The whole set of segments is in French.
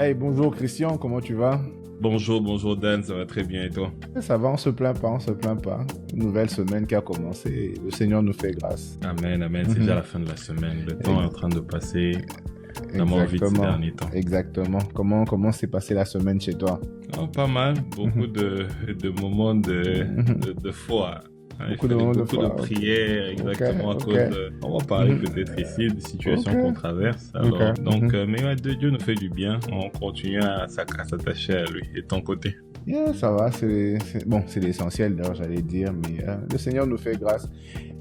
Hey, bonjour Christian, comment tu vas? Bonjour Dan, ça va très bien et toi? Ça va, on se plaint pas, on se plaint pas. Une nouvelle semaine qui a commencé, et le Seigneur nous fait grâce. Amen, amen, c'est déjà Mhm. la fin de la semaine. Le temps est en Ex- train de passer vraiment vite ces Exactement, derniers temps. exactement. Comment s'est passée la semaine chez toi? Oh, pas mal, beaucoup Mhm. de moments Mhm. de foi. Hein, il Beaucoup de fallait moments de beaucoup de foi. Ok, prières ok, exactement à ok. cause de... On va parler Mhm. peut-être ici des Ok, situations qu'on traverse. ok. Alors, donc, Mhm. mais ouais, Dieu nous fait du bien. On continue à s'attacher à lui. Et de ton côté? Yeah, ça va, bon, c'est l'essentiel d'ailleurs, j'allais dire, mais le Seigneur nous fait grâce.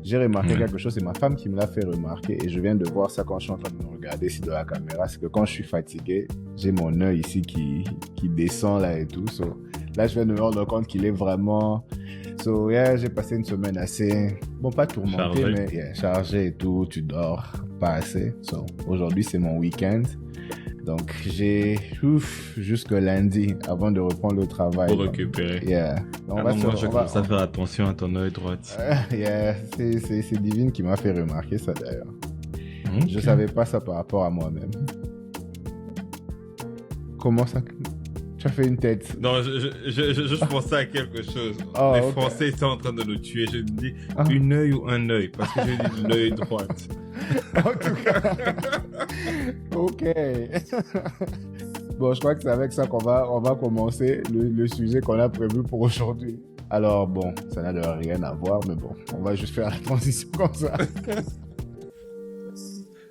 J'ai remarqué Ouais. quelque chose, c'est ma femme qui me l'a fait remarquer et je viens de voir ça quand je suis en train de me regarder ici de la caméra, c'est que quand je suis fatigué, j'ai mon œil ici qui descend là et tout. So, là, je viens de me rendre compte qu'il est vraiment... So, yeah, j'ai passé une semaine assez, bon, pas tourmentée, Chargé. mais yeah, chargée et tout, tu dors pas assez. So, aujourd'hui, c'est mon week-end. Donc, j'ai jusque lundi avant de reprendre le travail. Pour récupérer. Yeah. Ah non, moi je commence à faire attention à ton œil droit. Yeah. C'est Divine qui m'a fait remarquer ça d'ailleurs. Je Ok. savais pas ça par rapport à moi-même. Comment ça? Tu as fait une tête. Non, je pensais à quelque chose. Oh, Les ok. Français sont en train de nous tuer. Je dis Ah. une œil ou un œil, parce que j'ai dit l'œil droit. En tout cas. Ok. Bon, je crois que c'est avec ça qu'on va commencer le sujet qu'on a prévu pour aujourd'hui. Alors bon, ça n'a de rien à voir, mais bon, on va juste faire la transition comme ça.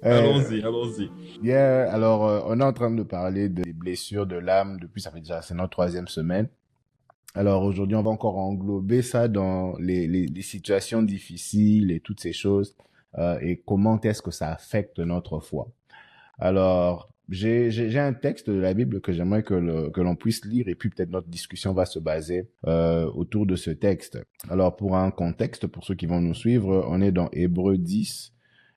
Allons-y, allons-y. Yeah, alors on est en train de parler des blessures de l'âme depuis, ça fait déjà, c'est notre troisième semaine. Alors aujourd'hui, on va encore englober ça dans les situations difficiles et toutes ces choses et comment est-ce que ça affecte notre foi. Alors, j'ai un texte de la Bible que j'aimerais que l'on puisse lire et puis peut-être notre discussion va se baser autour de ce texte. Alors, pour un contexte, pour ceux qui vont nous suivre, on est dans Hébreux 10.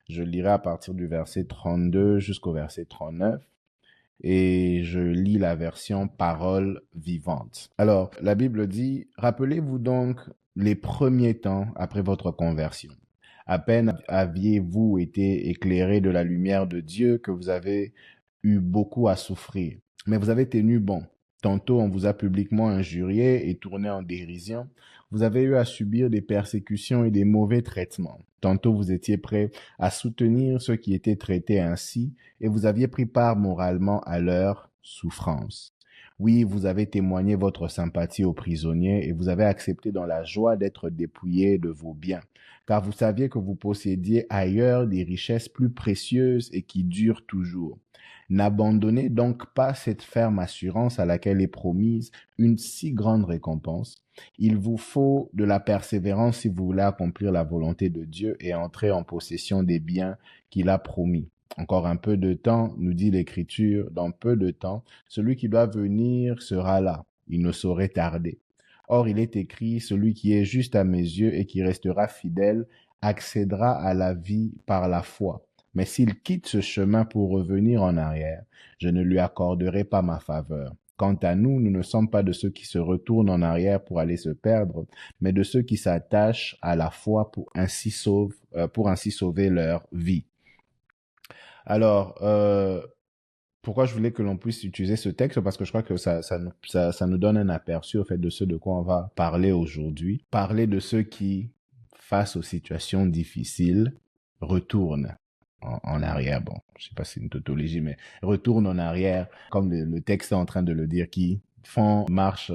Je lirai à partir du verset 32 jusqu'au verset 39 et je lis la version parole vivante. Alors, la Bible dit, rappelez-vous donc les premiers temps après votre conversion. À peine aviez-vous été éclairés de la lumière de Dieu que vous avez eu beaucoup à souffrir. Mais vous avez tenu bon. Tantôt on vous a publiquement injurié et tourné en dérision. Vous avez eu à subir des persécutions et des mauvais traitements. Tantôt vous étiez prêts à soutenir ceux qui étaient traités ainsi et vous aviez pris part moralement à leur souffrance. Oui, vous avez témoigné votre sympathie aux prisonniers et vous avez accepté dans la joie d'être dépouillés de vos biens, car vous saviez que vous possédiez ailleurs des richesses plus précieuses et qui durent toujours. N'abandonnez donc pas cette ferme assurance à laquelle est promise une si grande récompense. Il vous faut de la persévérance si vous voulez accomplir la volonté de Dieu et entrer en possession des biens qu'il a promis. Encore un peu de temps, nous dit l'Écriture, dans peu de temps, celui qui doit venir sera là. Il ne saurait tarder. Or, il est écrit, celui qui est juste à mes yeux et qui restera fidèle accédera à la vie par la foi. Mais s'il quitte ce chemin pour revenir en arrière, je ne lui accorderai pas ma faveur. Quant à nous, nous ne sommes pas de ceux qui se retournent en arrière pour aller se perdre, mais de ceux qui s'attachent à la foi pour ainsi sauver leur vie. Alors, pourquoi je voulais que l'on puisse utiliser ce texte? Parce que je crois que ça nous donne un aperçu au fait de ce de quoi on va parler aujourd'hui. Parler de ceux qui, face aux situations difficiles, retournent en arrière. Bon, je sais pas si c'est une tautologie, mais retournent en arrière, comme le texte est en train de le dire, qui font marche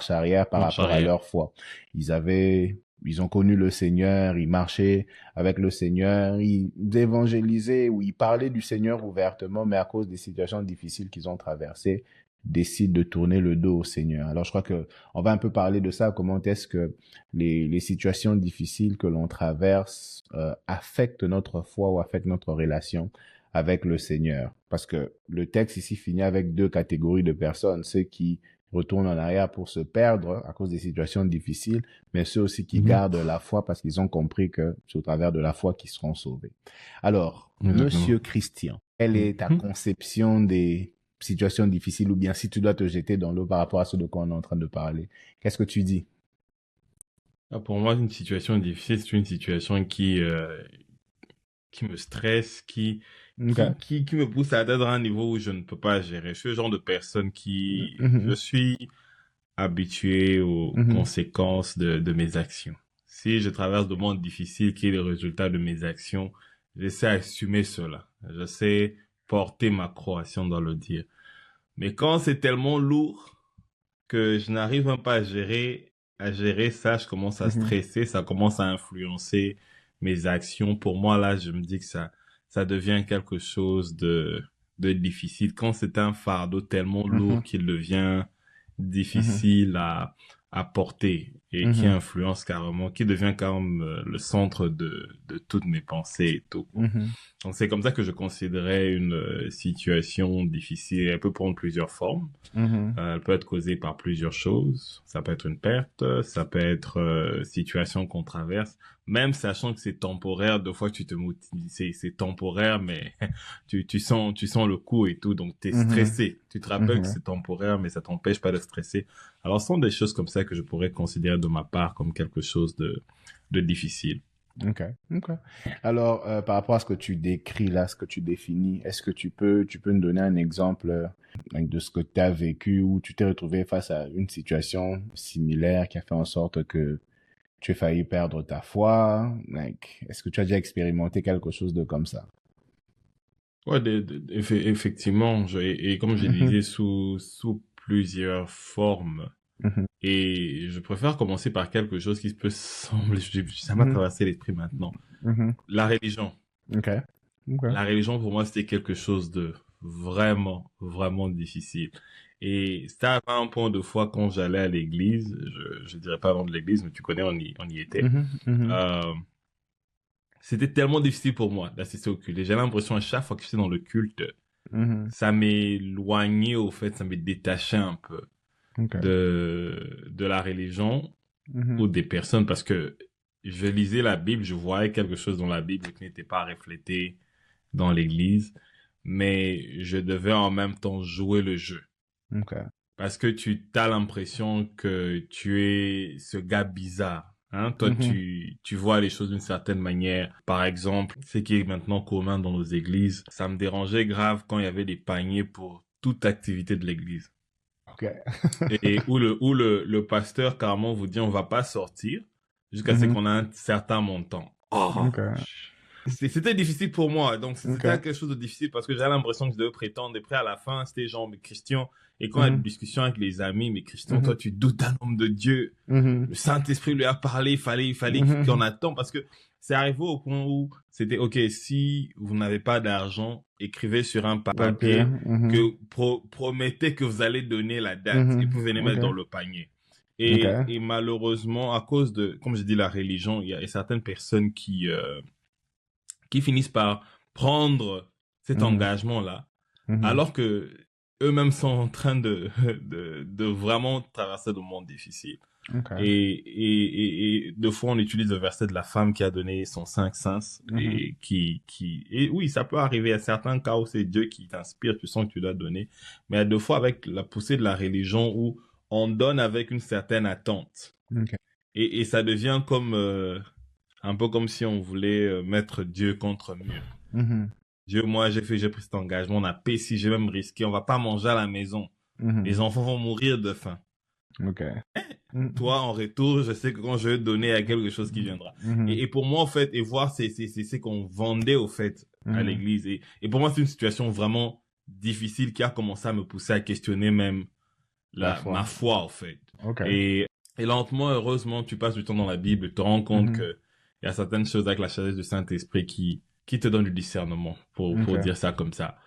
arrière par Marche rapport à arrière. leur foi. Ils ont connu le Seigneur, ils marchaient avec le Seigneur, ils évangélisaient ou ils parlaient du Seigneur ouvertement, mais à cause des situations difficiles qu'ils ont traversées, décident de tourner le dos au Seigneur. Alors je crois que on va un peu parler de ça, comment est-ce que les situations difficiles que l'on traverse affectent notre foi ou affectent notre relation avec le Seigneur. Parce que le texte ici finit avec deux catégories de personnes, ceux qui retournent en arrière pour se perdre à cause des situations difficiles, mais ceux aussi qui gardent la foi parce qu'ils ont compris que c'est au travers de la foi qu'ils seront sauvés. Alors, Exactement. Monsieur Christian, quelle est ta Mhm. conception des situations difficiles ou bien si tu dois te jeter dans l'eau par rapport à ce de quoi on est en train de parler, qu'est-ce que tu dis? Ah, pour moi, une situation difficile, c'est une situation qui me stresse, Ok. qui me pousse à atteindre un niveau où je ne peux pas gérer. Je suis le genre de personne je Mhm. suis habitué aux Mhm. conséquences de mes actions. Si je traverse de moments difficiles, qui est le résultat de mes actions, j'essaie d'assumer cela. Je sais porter ma croation dans le dire. Mais quand c'est tellement lourd que je n'arrive même pas à gérer ça, je commence à Mhm. stresser, ça commence à influencer mes actions. Pour moi, là, je me dis que ça devient quelque chose de difficile. Quand c'est un fardeau tellement lourd Mhm. qu'il devient Mhm. difficile à porter et qui Mhm. influence carrément, qui devient quand même le centre de toutes mes pensées et tout, quoi. Mhm. Donc c'est comme ça que je considérais une situation difficile. Elle peut prendre plusieurs formes. Mhm. Elle peut être causée par plusieurs choses. Ça peut être une perte, ça peut être situation qu'on traverse. Même sachant que c'est temporaire, deux fois tu te motives, c'est temporaire, mais tu sens le coup et tout, donc t'es Mhm. stressé. Tu te rappelles que Mhm. c'est temporaire, mais ça t'empêche pas de stresser. Alors ce sont des choses comme ça que je pourrais considérer de ma part comme quelque chose de difficile. Ok, ok. Alors, par rapport à ce que tu décris là, ce que tu définis, est-ce que tu peux nous donner un exemple de ce que tu as vécu ou tu t'es retrouvé face à une situation similaire qui a fait en sorte que tu as failli perdre ta foi? Est-ce que tu as déjà expérimenté quelque chose de comme ça? Ouais, effectivement, et comme je Mhm. disais, sous plusieurs formes. Mhm. Et je préfère commencer par quelque chose qui peut sembler, ça m'a Mhm. traversé l'esprit maintenant. Mhm. La religion. Ok, ok. La religion, pour moi, c'était quelque chose de vraiment, vraiment difficile. Et c'était à un point de fois quand j'allais à l'église, je dirais pas avant de l'église, mais tu connais, on y était. Mhm. Mhm. Euh, C'était tellement difficile pour moi d'assister au culte. Et j'ai l'impression à chaque fois que j'étais dans le culte, Mhm. ça m'éloignait au fait, ça me détachait un peu Ok. de la religion ou Mhm. des personnes parce que je lisais la Bible, je voyais quelque chose dans la Bible qui n'était pas reflété dans l'église, mais je devais en même temps jouer le jeu. Ok. Parce que tu as l'impression que tu es ce gars bizarre. Hein? Toi, Mhm. tu vois les choses d'une certaine manière. Par exemple, ce qui est maintenant commun dans nos églises, ça me dérangeait grave quand il y avait des paniers pour toute activité de l'église. Ok. Et où le pasteur carrément vous dit on va pas sortir jusqu'à ce Mhm. qu'on a un certain montant. Oh, Ok. c'était difficile pour moi. Donc, c'était Ok. quelque chose de difficile parce que j'avais l'impression que je devais prétendre. Et après, à la fin, c'était genre, mais Christian, et quand il y a des Mhm. discussions avec les amis, mais Christian, Mhm. toi, tu doutes d'un homme de Dieu. Mhm. Le Saint-Esprit lui a parlé, il fallait qu'on Mhm. attende parce que c'est arrivé au point où c'était, OK, si vous n'avez pas d'argent, écrivez sur un Ok. papier Mhm. que promettez que vous allez donner la date et Mhm. puis venez Ok. mettre dans le panier. Ok. Et malheureusement, à cause de, comme je dis, la religion, il y a certaines personnes qui finissent par prendre cet Mhm. engagement-là, Mhm. alors que eux-mêmes sont en train de vraiment traverser de monde difficile. Ok. Et deux fois, on utilise le verset de la femme qui a donné son cinq sens Mhm. et et oui, ça peut arriver à certains cas où c'est Dieu qui t'inspire, tu sens que tu dois donner. Mais à deux fois, avec la poussée de la religion où on donne avec une certaine attente. Ok. Et ça devient comme, un peu comme si on voulait mettre Dieu contre mur. Mhm. Dieu, moi, j'ai pris cet engagement, on a payé si j'ai même risqué, on va pas manger à la maison. Les Mhm. enfants vont mourir de faim. Ok. Mhm. Toi, en retour, je sais que quand je vais donner à quelque chose qui viendra. Mhm. Et pour moi, en fait, et voir, c'est qu'on vendait, au fait, à Mhm. l'église. Et pour moi, c'est une situation vraiment difficile qui a commencé à me pousser à questionner même La ma foi. foi, en fait. Ok. Et lentement, heureusement, tu passes du temps dans la Bible, tu te rends compte Mhm. que il y a certaines choses avec la sagesse du Saint-Esprit qui te donnent du discernement, pour Ok. dire ça comme ça.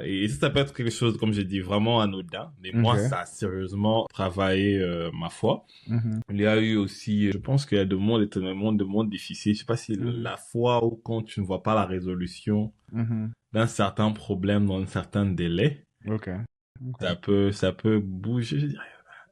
Et ça peut être quelque chose, comme j'ai dit, vraiment anodin. Mais moi, Ok. ça a sérieusement travaillé ma foi. Mhm. Il y a eu aussi, je pense qu'il y a de monde difficiles. Je sais pas si Mhm. la foi ou quand tu ne vois pas la résolution Mhm. d'un certain problème dans un certain délai, Ok. Ok. ça peut bouger, je dirais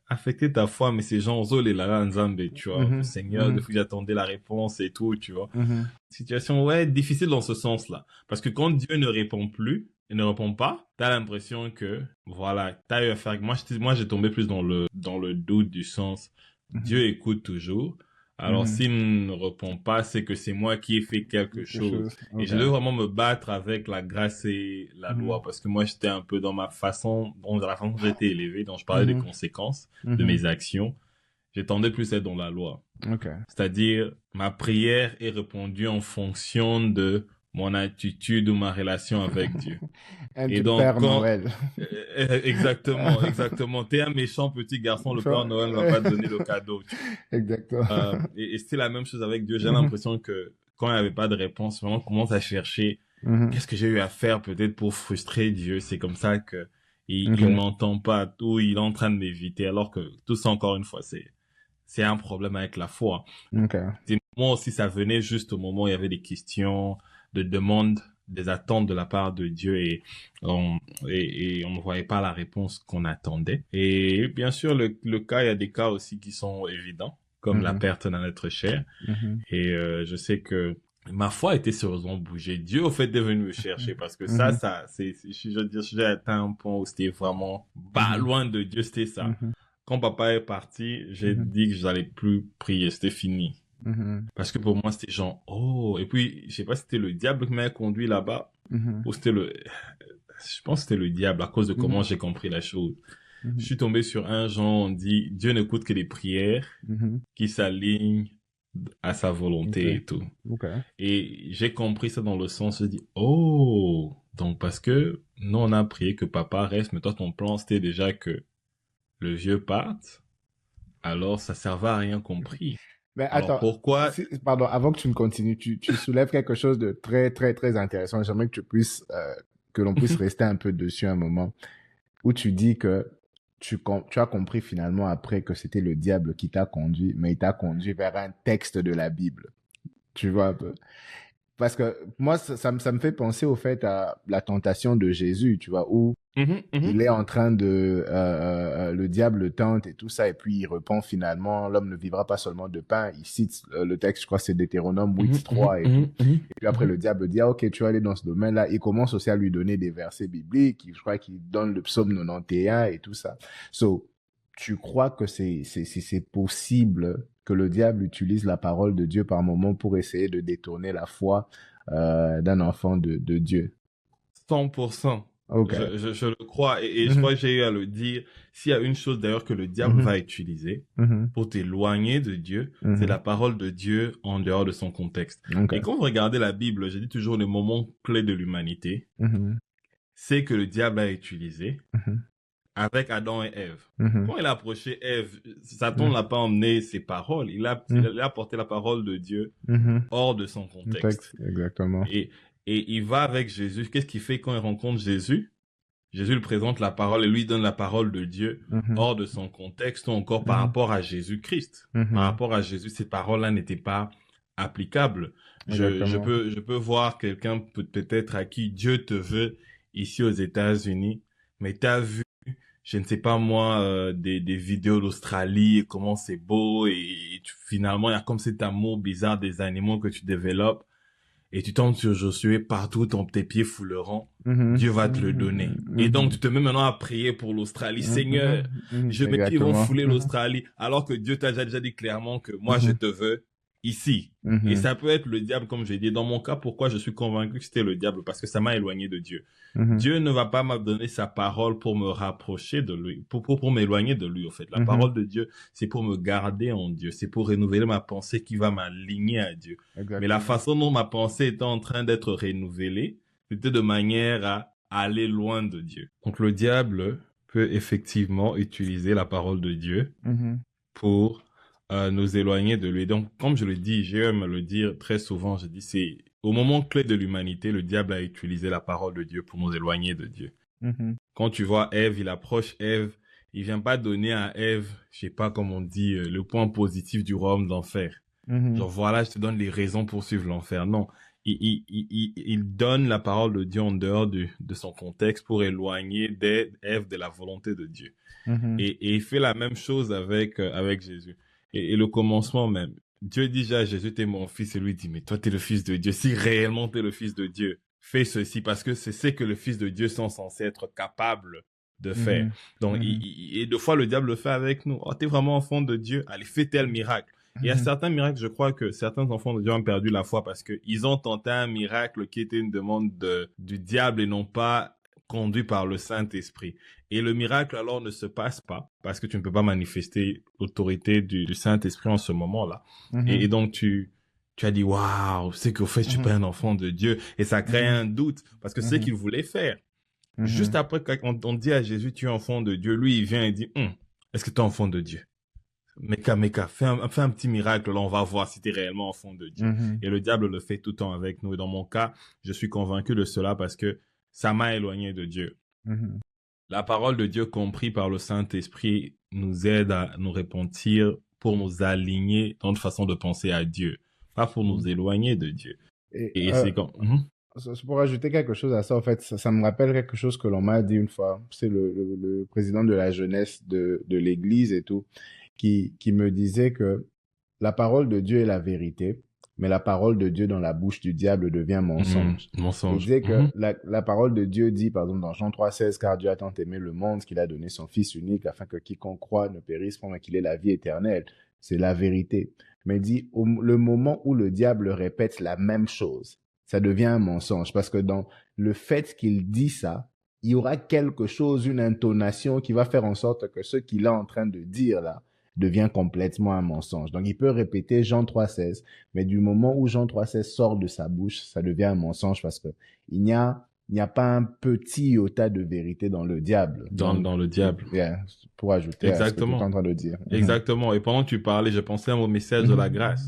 affecter ta foi, mais ces gens, Zol et Lara Nzambe, tu vois, le Mhm. Seigneur, Mhm. depuis que j'attendais la réponse et tout, tu vois. Mhm. Situation, ouais, difficile dans ce sens-là. Parce que quand Dieu ne répond plus, et ne répond pas, t'as l'impression que, voilà, t'as eu à faire, moi, j'ai tombé plus dans le doute du sens, Mhm. Dieu écoute toujours, Alors, s'il ne répond pas, c'est que c'est moi qui ai fait quelque Quelque chose. chose. Et Ok. je dois vraiment me battre avec la grâce et la loi. Mhm. Parce que moi, j'étais un peu dans ma façon, dans la façon dont j'ai été élevé, dont je parlais des Mhm. conséquences de Mhm. mes actions. J'ai tendé plus à être dans la loi. Ok. C'est-à-dire, ma prière est répondue en fonction de mon attitude ou ma relation avec Dieu. Un Et du donc, Père quand... Noël. Exactement, exactement. T'es un méchant petit garçon, le Père Noël ne va pas te donner le cadeau. Exactement. Et c'était la même chose avec Dieu. J'ai l'impression que quand il n'y avait pas de réponse, vraiment, on commence à chercher Mhm. qu'est-ce que j'ai eu à faire peut-être pour frustrer Dieu. C'est comme ça que il Ok. m'entend pas, ou il est en train de m'éviter, alors que tout ça, encore une fois, c'est un problème avec la foi. Ok. Moi aussi, ça venait juste au moment où il y avait des questions, de demandes, des attentes de la part de Dieu et on ne voyait pas la réponse qu'on attendait. Et bien sûr, le cas, il y a des cas aussi qui sont évidents, comme la Mhm. perte d'un être cher. Mhm. Et je sais que ma foi a été sérieusement bougée. Dieu, au fait, est venu me chercher parce que Mhm. je veux dire, j'ai atteint un point où c'était vraiment pas Mhm. loin de Dieu, c'était ça. Mhm. Quand papa est parti, j'ai Mhm. dit que j'allais plus prier, c'était fini. Mhm. Parce que pour moi, c'était genre, oh, et puis, je sais pas si c'était le diable qui m'a conduit là-bas, Mhm. ou je pense que c'était le diable à cause de comment Mhm. j'ai compris la chose. Je Mhm. suis tombé sur un genre, on dit, Dieu n'écoute que les prières Mhm. qui s'alignent à sa Ok. volonté et tout. Ok. Et j'ai compris ça dans le sens, je dis, oh, donc parce que nous, on a prié que papa reste, mais toi, ton plan, c'était déjà que le vieux parte, alors ça servait à rien compris. Mais Alors attends, pourquoi, pardon, avant que tu ne continues, tu soulèves quelque chose de très, très, très intéressant. J'aimerais que que l'on puisse rester un peu dessus un moment, où tu dis que tu as compris finalement après que c'était le diable qui t'a conduit, mais il t'a conduit vers un texte de la Bible. Tu vois un peu? Parce que moi, ça me fait penser au fait à la tentation de Jésus, tu vois, où Mhm, mhm, il est en train le diable le tente et tout ça, et puis il répond finalement, l'homme ne vivra pas seulement de pain. Il cite le texte, je crois, c'est Deutéronome mhm, 8:3 et tout. mhm, mhm, Et puis après, mhm. le diable dit, ah, ok, tu vas aller dans ce domaine-là. Il commence aussi à lui donner des versets bibliques. Je crois qu'il donne le psaume 91 et tout ça. So, tu crois que c'est possible que le diable utilise la parole de Dieu par moment pour essayer de détourner la foi d'un enfant de Dieu? 100%. Ok. Je le crois et je Mhm, crois que j'ai eu à le dire. S'il y a une chose d'ailleurs que le diable mhm, va utiliser mhm, pour t'éloigner de Dieu, c'est mhm. la parole de Dieu en dehors de son contexte. Et Ok. quand vous regardez la Bible, je dis toujours les moments clés de l'humanité, Mhm, c'est que le diable a utilisé mhm, avec Adam et Ève. mhm, Quand il a approché Ève, Satan mhm, n'a pas emmené ses paroles, il a apporté la parole de Dieu mhm. hors de son Un texte, contexte. exactement. Et, et il va avec Jésus. Qu'est-ce qu'il fait quand il rencontre Jésus? Jésus lui présente la parole et lui donne la parole de Dieu Mhm, hors de son contexte ou encore par mhm, rapport à Jésus-Christ. Par mhm. rapport à Jésus, ces paroles-là n'étaient pas applicables. Exactement. Je peux voir quelqu'un peut-être à qui Dieu te veut ici aux États-Unis, mais t'as vu, je ne sais pas moi, des vidéos d'Australie, et comment c'est beau et finalement il y a comme cet amour bizarre des animaux que tu développes et tu tombes sur Josué partout, tes pieds fouleront, Mhm, Dieu va te le donner. mhm, Et donc, tu mhm, te mets maintenant à prier pour l'Australie. Seigneur, mhm, mhm. mes pieds vont Exactement. fouler Mhm, l'Australie, alors que Dieu t'a déjà dit clairement que moi, je mhm, te veux ici. Et mhm, ça peut être le diable, comme j'ai dit. Dans mon cas, pourquoi je suis convaincu que c'était le diable? Parce que ça m'a éloigné de Dieu. mhm, Dieu ne va pas me donner sa parole pour me rapprocher de lui, pour m'éloigner de lui, en fait. La mhm. parole de Dieu, c'est pour me garder en Dieu. C'est pour renouveler ma pensée qui va m'aligner à Dieu. Mais la Exactement. façon dont ma pensée était en train d'être renouvelée, c'était de manière à aller loin de Dieu. Donc le diable peut effectivement utiliser la parole de Dieu Mhm, pour nous éloigner de lui. Donc, comme je le dis, j'aime le dire très souvent, je dis, c'est au moment clé de l'humanité, le diable a utilisé la parole de Dieu pour nous éloigner de Dieu. mhm, Quand tu vois Ève, il approche Ève, il vient pas donner à Ève, je sais pas comment on dit, le point positif du royaume d'enfer. mhm. Genre, voilà, je te donne les raisons pour suivre l'enfer. Non. Il donne la parole de Dieu en dehors de son contexte pour éloigner Ève de la volonté de Dieu. Mhm, Et il fait la même chose avec Jésus. Et le commencement même. Dieu dit déjà à Jésus, t'es mon fils. Et lui dit, mais toi, t'es le fils de Dieu. Si réellement t'es le fils de Dieu, fais ceci parce que c'est ce que le fils de Dieu sont censés être capables de faire. mhm, Donc, mhm, et deux fois, le diable le fait avec nous. Oh, t'es vraiment enfant de Dieu. Allez, fais tel miracle. Et il y a certains miracles, je crois que certains enfants de Dieu ont perdu la foi parce qu'ils ont tenté un miracle qui était une demande du diable et non pas conduit par le Saint-Esprit. Et le miracle alors ne se passe pas parce que tu ne peux pas manifester l'autorité du Saint-Esprit en ce moment-là. Et donc tu as dit, waouh, c'est qu'au fait, je suis pas un enfant de Dieu. Et ça crée un doute parce que c'est ce qu'il voulait faire. Juste après, quand on dit à Jésus, tu es enfant de Dieu, lui, il vient et dit, est-ce que tu es enfant de Dieu? Meka, fais un petit miracle, là, on va voir si tu es réellement enfant de Dieu. Et le diable le fait tout le temps avec nous. Et dans mon cas, je suis convaincu de cela parce que ça m'a éloigné de Dieu. La parole de Dieu, compris par le Saint-Esprit, nous aide à nous repentir pour nous aligner dans notre façon de penser à Dieu, pas pour nous éloigner de Dieu. Et c'est comme... Pour ajouter quelque chose à ça, en fait, ça me rappelle quelque chose que l'on m'a dit une fois. C'est le président de la jeunesse de l'église et tout, qui me disait que la parole de Dieu est la vérité, mais la parole de Dieu dans la bouche du diable devient mensonge. Mensonge. Il disait que la parole de Dieu dit, par exemple, dans Jean 3,16, car Dieu a tant aimé le monde qu'il a donné son Fils unique, afin que quiconque croit ne périsse pas, mais qu'il ait la vie éternelle. C'est la vérité. Mais il dit, le moment où le diable répète la même chose, ça devient un mensonge. Parce que dans le fait qu'il dit ça, il y aura quelque chose, une intonation qui va faire en sorte que ce qu'il est en train de dire là devient complètement un mensonge. Donc, il peut répéter Jean 3,16, mais du moment où Jean 3,16 sort de sa bouche, ça devient un mensonge parce que il n'y a pas un petit iota de vérité dans le diable. Dans le diable. Yeah, pour ajouter à ce que tu es en train de dire. Exactement. Et pendant que tu parlais, je pensais à mon message de la grâce,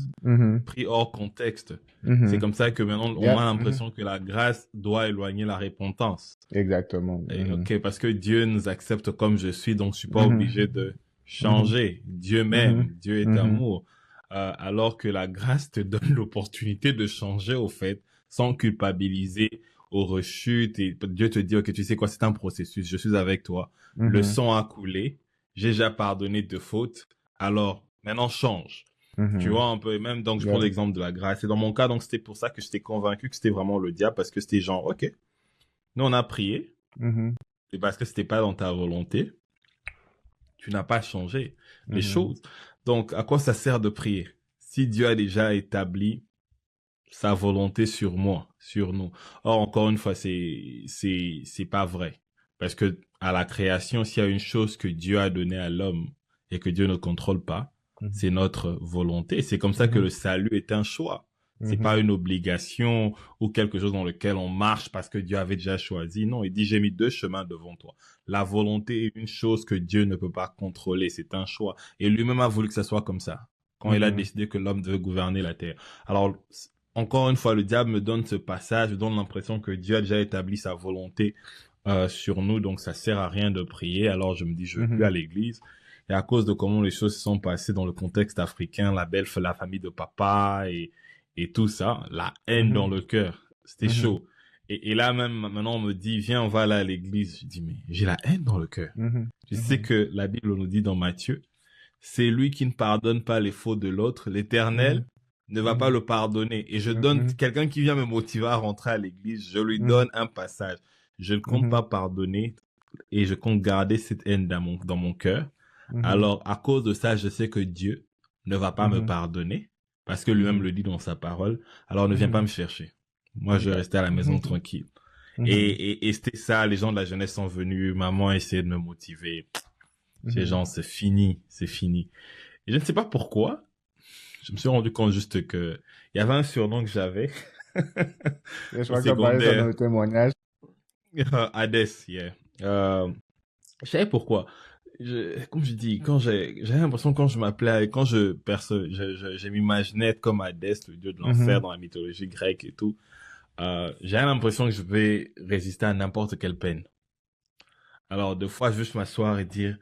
pris hors contexte. C'est comme ça que maintenant, on a l'impression que la grâce doit éloigner la repentance. Exactement. Et, ok, parce que Dieu nous accepte comme je suis, donc je suis pas obligé de changer. Dieu m'aime, Dieu est amour. Alors que la grâce te donne l'opportunité de changer, au fait, sans culpabiliser aux rechutes. Et Dieu te dit, ok, tu sais quoi, c'est un processus, je suis avec toi. Le sang a coulé, j'ai déjà pardonné de fautes, alors maintenant change. Tu vois un peu, et même donc je prends l'exemple de la grâce. Et dans mon cas, donc c'était pour ça que j'étais convaincu que c'était vraiment le diable, parce que c'était genre, ok, nous on a prié, et parce que c'était pas dans ta volonté, tu n'as pas changé les choses. Donc, à quoi ça sert de prier? Si Dieu a déjà établi sa volonté sur moi, sur nous. Or, encore une fois, c'est pas vrai. Parce que, à la création, s'il y a une chose que Dieu a donnée à l'homme et que Dieu ne contrôle pas, c'est notre volonté. C'est comme ça que le salut est un choix. C'est pas une obligation ou quelque chose dans lequel on marche parce que Dieu avait déjà choisi. Non, il dit, j'ai mis 2 chemins devant toi. La volonté est une chose que Dieu ne peut pas contrôler. C'est un choix. Et lui-même a voulu que ça soit comme ça. Quand il a décidé que l'homme devait gouverner la terre. Alors, encore une fois, le diable me donne ce passage, me donne l'impression que Dieu a déjà établi sa volonté sur nous. Donc, ça sert à rien de prier. Alors, je me dis, je vais plus à l'église. Et à cause de comment les choses se sont passées dans le contexte africain, la famille de papa et tout ça, la haine dans le cœur, c'était chaud. Et là même, maintenant on me dit, viens, on va aller à l'église. Je dis, mais j'ai la haine dans le cœur. Tu sais que la Bible nous dit dans Matthieu, c'est lui qui ne pardonne pas les fautes de l'autre, l'Éternel ne va pas le pardonner. Et je donne, quelqu'un qui vient me motiver à rentrer à l'église, je lui donne un passage. Je ne compte pas pardonner et je compte garder cette haine dans mon cœur. Alors, à cause de ça, je sais que Dieu ne va pas me pardonner parce que lui-même le dit dans sa parole. Alors, ne viens pas me chercher. Moi, je vais rester à la maison tranquille. Et c'était ça, les gens de la jeunesse sont venus, maman a essayé de me motiver. Ces gens, c'est fini, c'est fini. Et je ne sais pas pourquoi, je me suis rendu compte juste que il y avait un surnom que j'avais. Je crois que parlé ça dans le témoignage. Hades, yeah. Je savais pourquoi. Comme je dis, j'avais l'impression quand je m'appelais, quand je m'imaginais être comme Hadès, le dieu de l'enfer dans la mythologie grecque et tout, j'avais l'impression que je vais résister à n'importe quelle peine. Alors, des fois, juste m'asseoir et dire,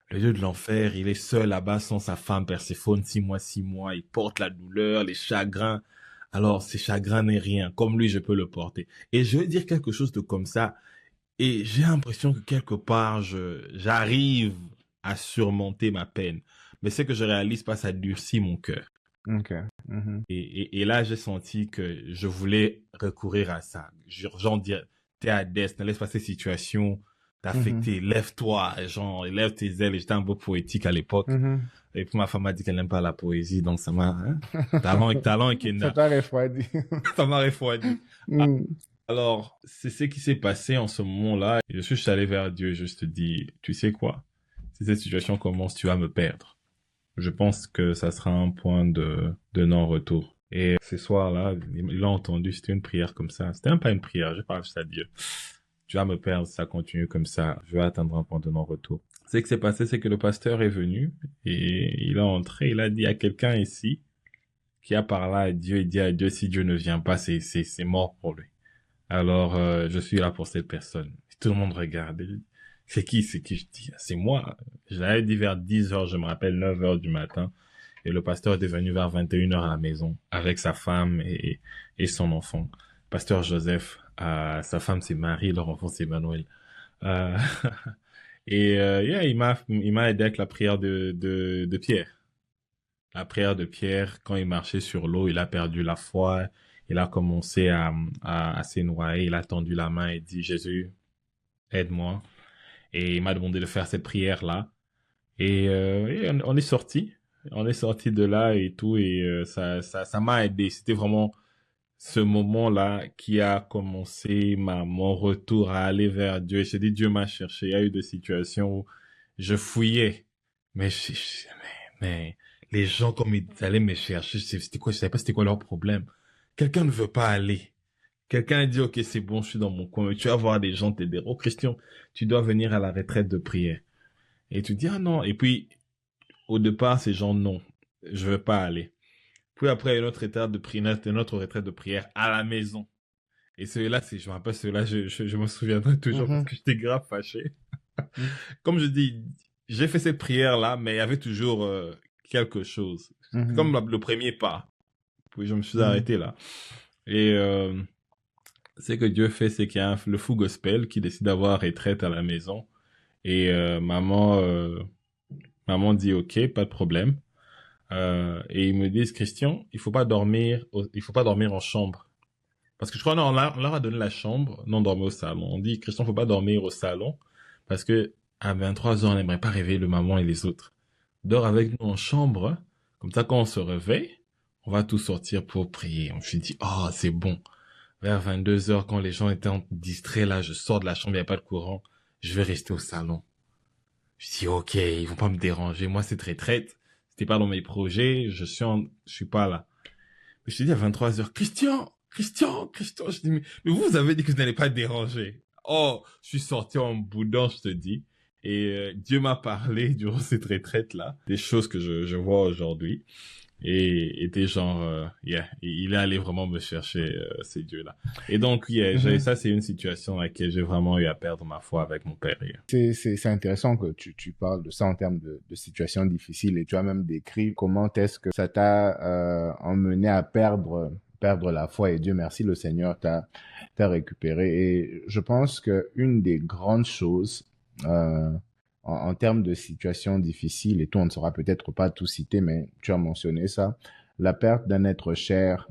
le dieu de l'enfer, il est seul là-bas sans sa femme Perséphone, 6 mois, il porte la douleur, les chagrins. Alors, ces chagrins n'est rien. Comme lui, je peux le porter. Et je vais dire quelque chose de comme ça. Et j'ai l'impression que quelque part, j'arrive à surmonter ma peine. Mais ce que je réalise pas, ça durcit mon cœur. Et là, j'ai senti que je voulais recourir à ça. Genre dire, t'es Hadès, ne laisse pas ces situations t'affecter. Lève-toi, genre, lève tes ailes. Et j'étais un peu poétique à l'époque. Et puis ma femme m'a dit qu'elle n'aime pas la poésie, donc ça m'a, talent et Ça Kenda. t'a refroidi. Ça m'a refroidi. Hmm. Alors, c'est ce qui s'est passé en ce moment-là. Je suis allé vers Dieu et je te dis, tu sais quoi? Si cette situation commence, tu vas me perdre. Je pense que ça sera un point de non-retour. Et ce soir-là, il a entendu, c'était une prière comme ça. C'était même pas une prière, je parle juste à Dieu. Tu vas me perdre, ça continue comme ça. Je vais atteindre un point de non-retour. Ce qui s'est passé, c'est que le pasteur est venu et il a entré, il a dit à quelqu'un ici qui a parlé à Dieu et dit à Dieu, si Dieu ne vient pas, c'est mort pour lui. Alors, je suis là pour cette personne. Tout le monde regarde. C'est qui? C'est qui? Je dis, c'est moi. Je l'avais dit vers 10 heures, je me rappelle 9 heures du matin. Et le pasteur est venu vers 21 heures à la maison avec sa femme et son enfant. Pasteur Joseph, sa femme c'est Marie, leur enfant c'est Emmanuel. Euh, yeah, il m'a aidé avec la prière de Pierre. La prière de Pierre, quand il marchait sur l'eau, il a perdu la foi. Il a commencé à se noyer. Il a tendu la main et dit, Jésus, aide-moi. Et il m'a demandé de faire cette prière-là. Et on est sorti. On est sorti de là et tout. Et ça m'a aidé. C'était vraiment ce moment-là qui a commencé mon retour à aller vers Dieu. Et j'ai dit, Dieu m'a cherché. Il y a eu des situations où je fouillais. Mais, mais les gens, comme ils allaient me chercher, c'était quoi? Je savais pas c'était quoi leur problème. Quelqu'un ne veut pas aller. Quelqu'un dit, OK, c'est bon, je suis dans mon coin. Mais tu vas voir des gens te dire, oh, Christian, tu dois venir à la retraite de prière. Et tu dis, ah non. Et puis, au départ, ces gens, non, je veux pas aller. Puis après, une autre étape de prière, une autre retraite de prière à la maison. Et celui-là, je me rappelle, celui-là, je me souviendrai toujours parce Mhm. que j'étais grave fâché. Mhm. Comme je dis, j'ai fait cette prière-là, mais il y avait toujours quelque chose. Comme Mhm. le premier pas. Puis je me suis Mhm. arrêté là. Et ce que Dieu fait, c'est qu'il y a le fou gospel qui décide d'avoir retraite à la maison. Et maman dit OK, pas de problème. Et ils me disent, Christian, il faut pas dormir en chambre. Parce que je crois, non, on leur a donné la chambre, non dormir au salon. On dit, Christian, faut pas dormir au salon, parce que à 23 ans, on n'aimerait pas réveiller le maman et les autres. Dors avec nous en chambre, comme ça, quand on se réveille, on va tout sortir pour prier. On se dit, oh, c'est bon. Vers 22 heures, quand les gens étaient distraits, là, je sors de la chambre, il n'y a pas de courant, je vais rester au salon. Je dis, ok, ils vont pas me déranger. Moi, cette retraite, c'était pas dans mes projets, je suis pas là. Je te dis à 23 heures, Christian, je dis, mais vous avez dit que vous n'allez pas déranger. Oh, je suis sorti en boudin, je te dis. Et Dieu m'a parlé durant cette retraite-là, des choses que je vois aujourd'hui. Et était genre, yeah, il est allé vraiment me chercher, ces dieux-là. Et donc, yeah, Mhm. ça, c'est une situation dans laquelle j'ai vraiment eu à perdre ma foi avec mon père. Yeah. C'est intéressant que tu parles de ça en termes de situations difficiles et tu as même décrit comment est-ce que ça t'a emmené à perdre la foi et Dieu merci, le Seigneur t'a récupéré. Et je pense que une des grandes choses en termes de situations difficiles, et tout, on ne saura peut-être pas tout citer, mais tu as mentionné ça, la perte d'un être cher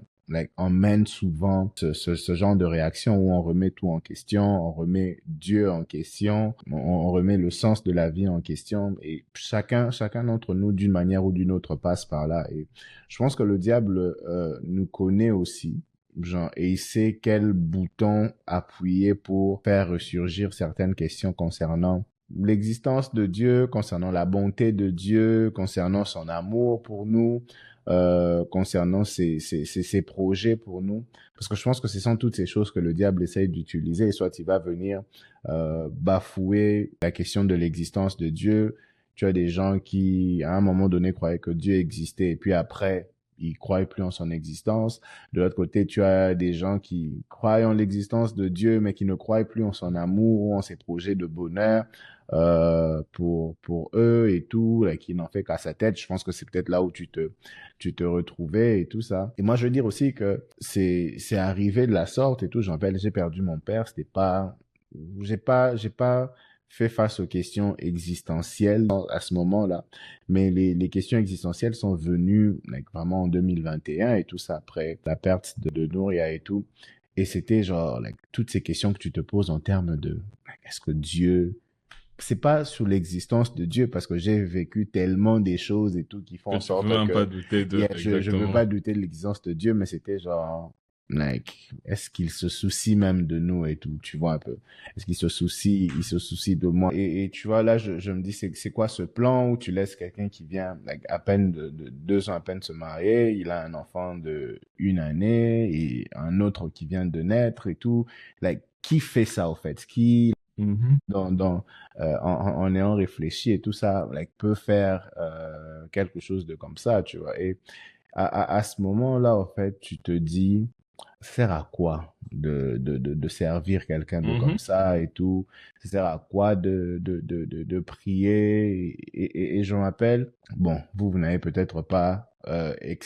emmène souvent ce genre de réaction où on remet tout en question, on remet Dieu en question, on remet le sens de la vie en question et chacun d'entre nous d'une manière ou d'une autre passe par là et je pense que le diable nous connaît aussi. Genre, et il sait quel bouton appuyer pour faire ressurgir certaines questions concernant l'existence de Dieu, concernant la bonté de Dieu, concernant son amour pour nous, concernant ses projets pour nous. Parce que je pense que ce sont toutes ces choses que le diable essaye d'utiliser. Et soit il va venir bafouer la question de l'existence de Dieu. Tu as des gens qui, à un moment donné, croyaient que Dieu existait et puis après, ils croient plus en son existence. De l'autre côté, tu as des gens qui croient en l'existence de Dieu, mais qui ne croient plus en son amour ou en ses projets de bonheur pour eux et tout, là, qui n'en fait qu'à sa tête. Je pense que c'est peut-être là où tu te retrouvais et tout ça. Et moi, je veux dire aussi que c'est arrivé de la sorte et tout. J'ai perdu mon père. C'était pas, j'ai pas fait face aux questions existentielles à ce moment-là. Mais les questions existentielles sont venues like, vraiment en 2021 et tout ça après la perte de Nouria et tout. Et c'était genre like, toutes ces questions que tu te poses en termes de like, est-ce que Dieu c'est pas sur l'existence de Dieu parce que j'ai vécu tellement des choses et tout qui font Que en tu peux sorte même pas que douter de, yeah, je veux exactement. pas douter de l'existence de Dieu, mais c'était genre, like, est-ce qu'il se soucie même de nous et tout, tu vois un peu. Est-ce il se soucie de moi. Et tu vois, là, je me dis, c'est quoi ce plan où tu laisses quelqu'un qui vient, like, à peine de 2 ans à peine se marier, il a un enfant de 1 année et un autre qui vient de naître et tout. Like, qui fait ça, au fait? Qui, Mhm. en ayant réfléchi et tout ça, like, peut faire quelque chose de comme ça, tu vois. Et à ce moment-là, en fait, tu te dis, ça sert à quoi de servir quelqu'un de comme Mhm. ça et tout? Ça sert à quoi de prier? Et je m'appelle, bon, vous n'avez peut-être pas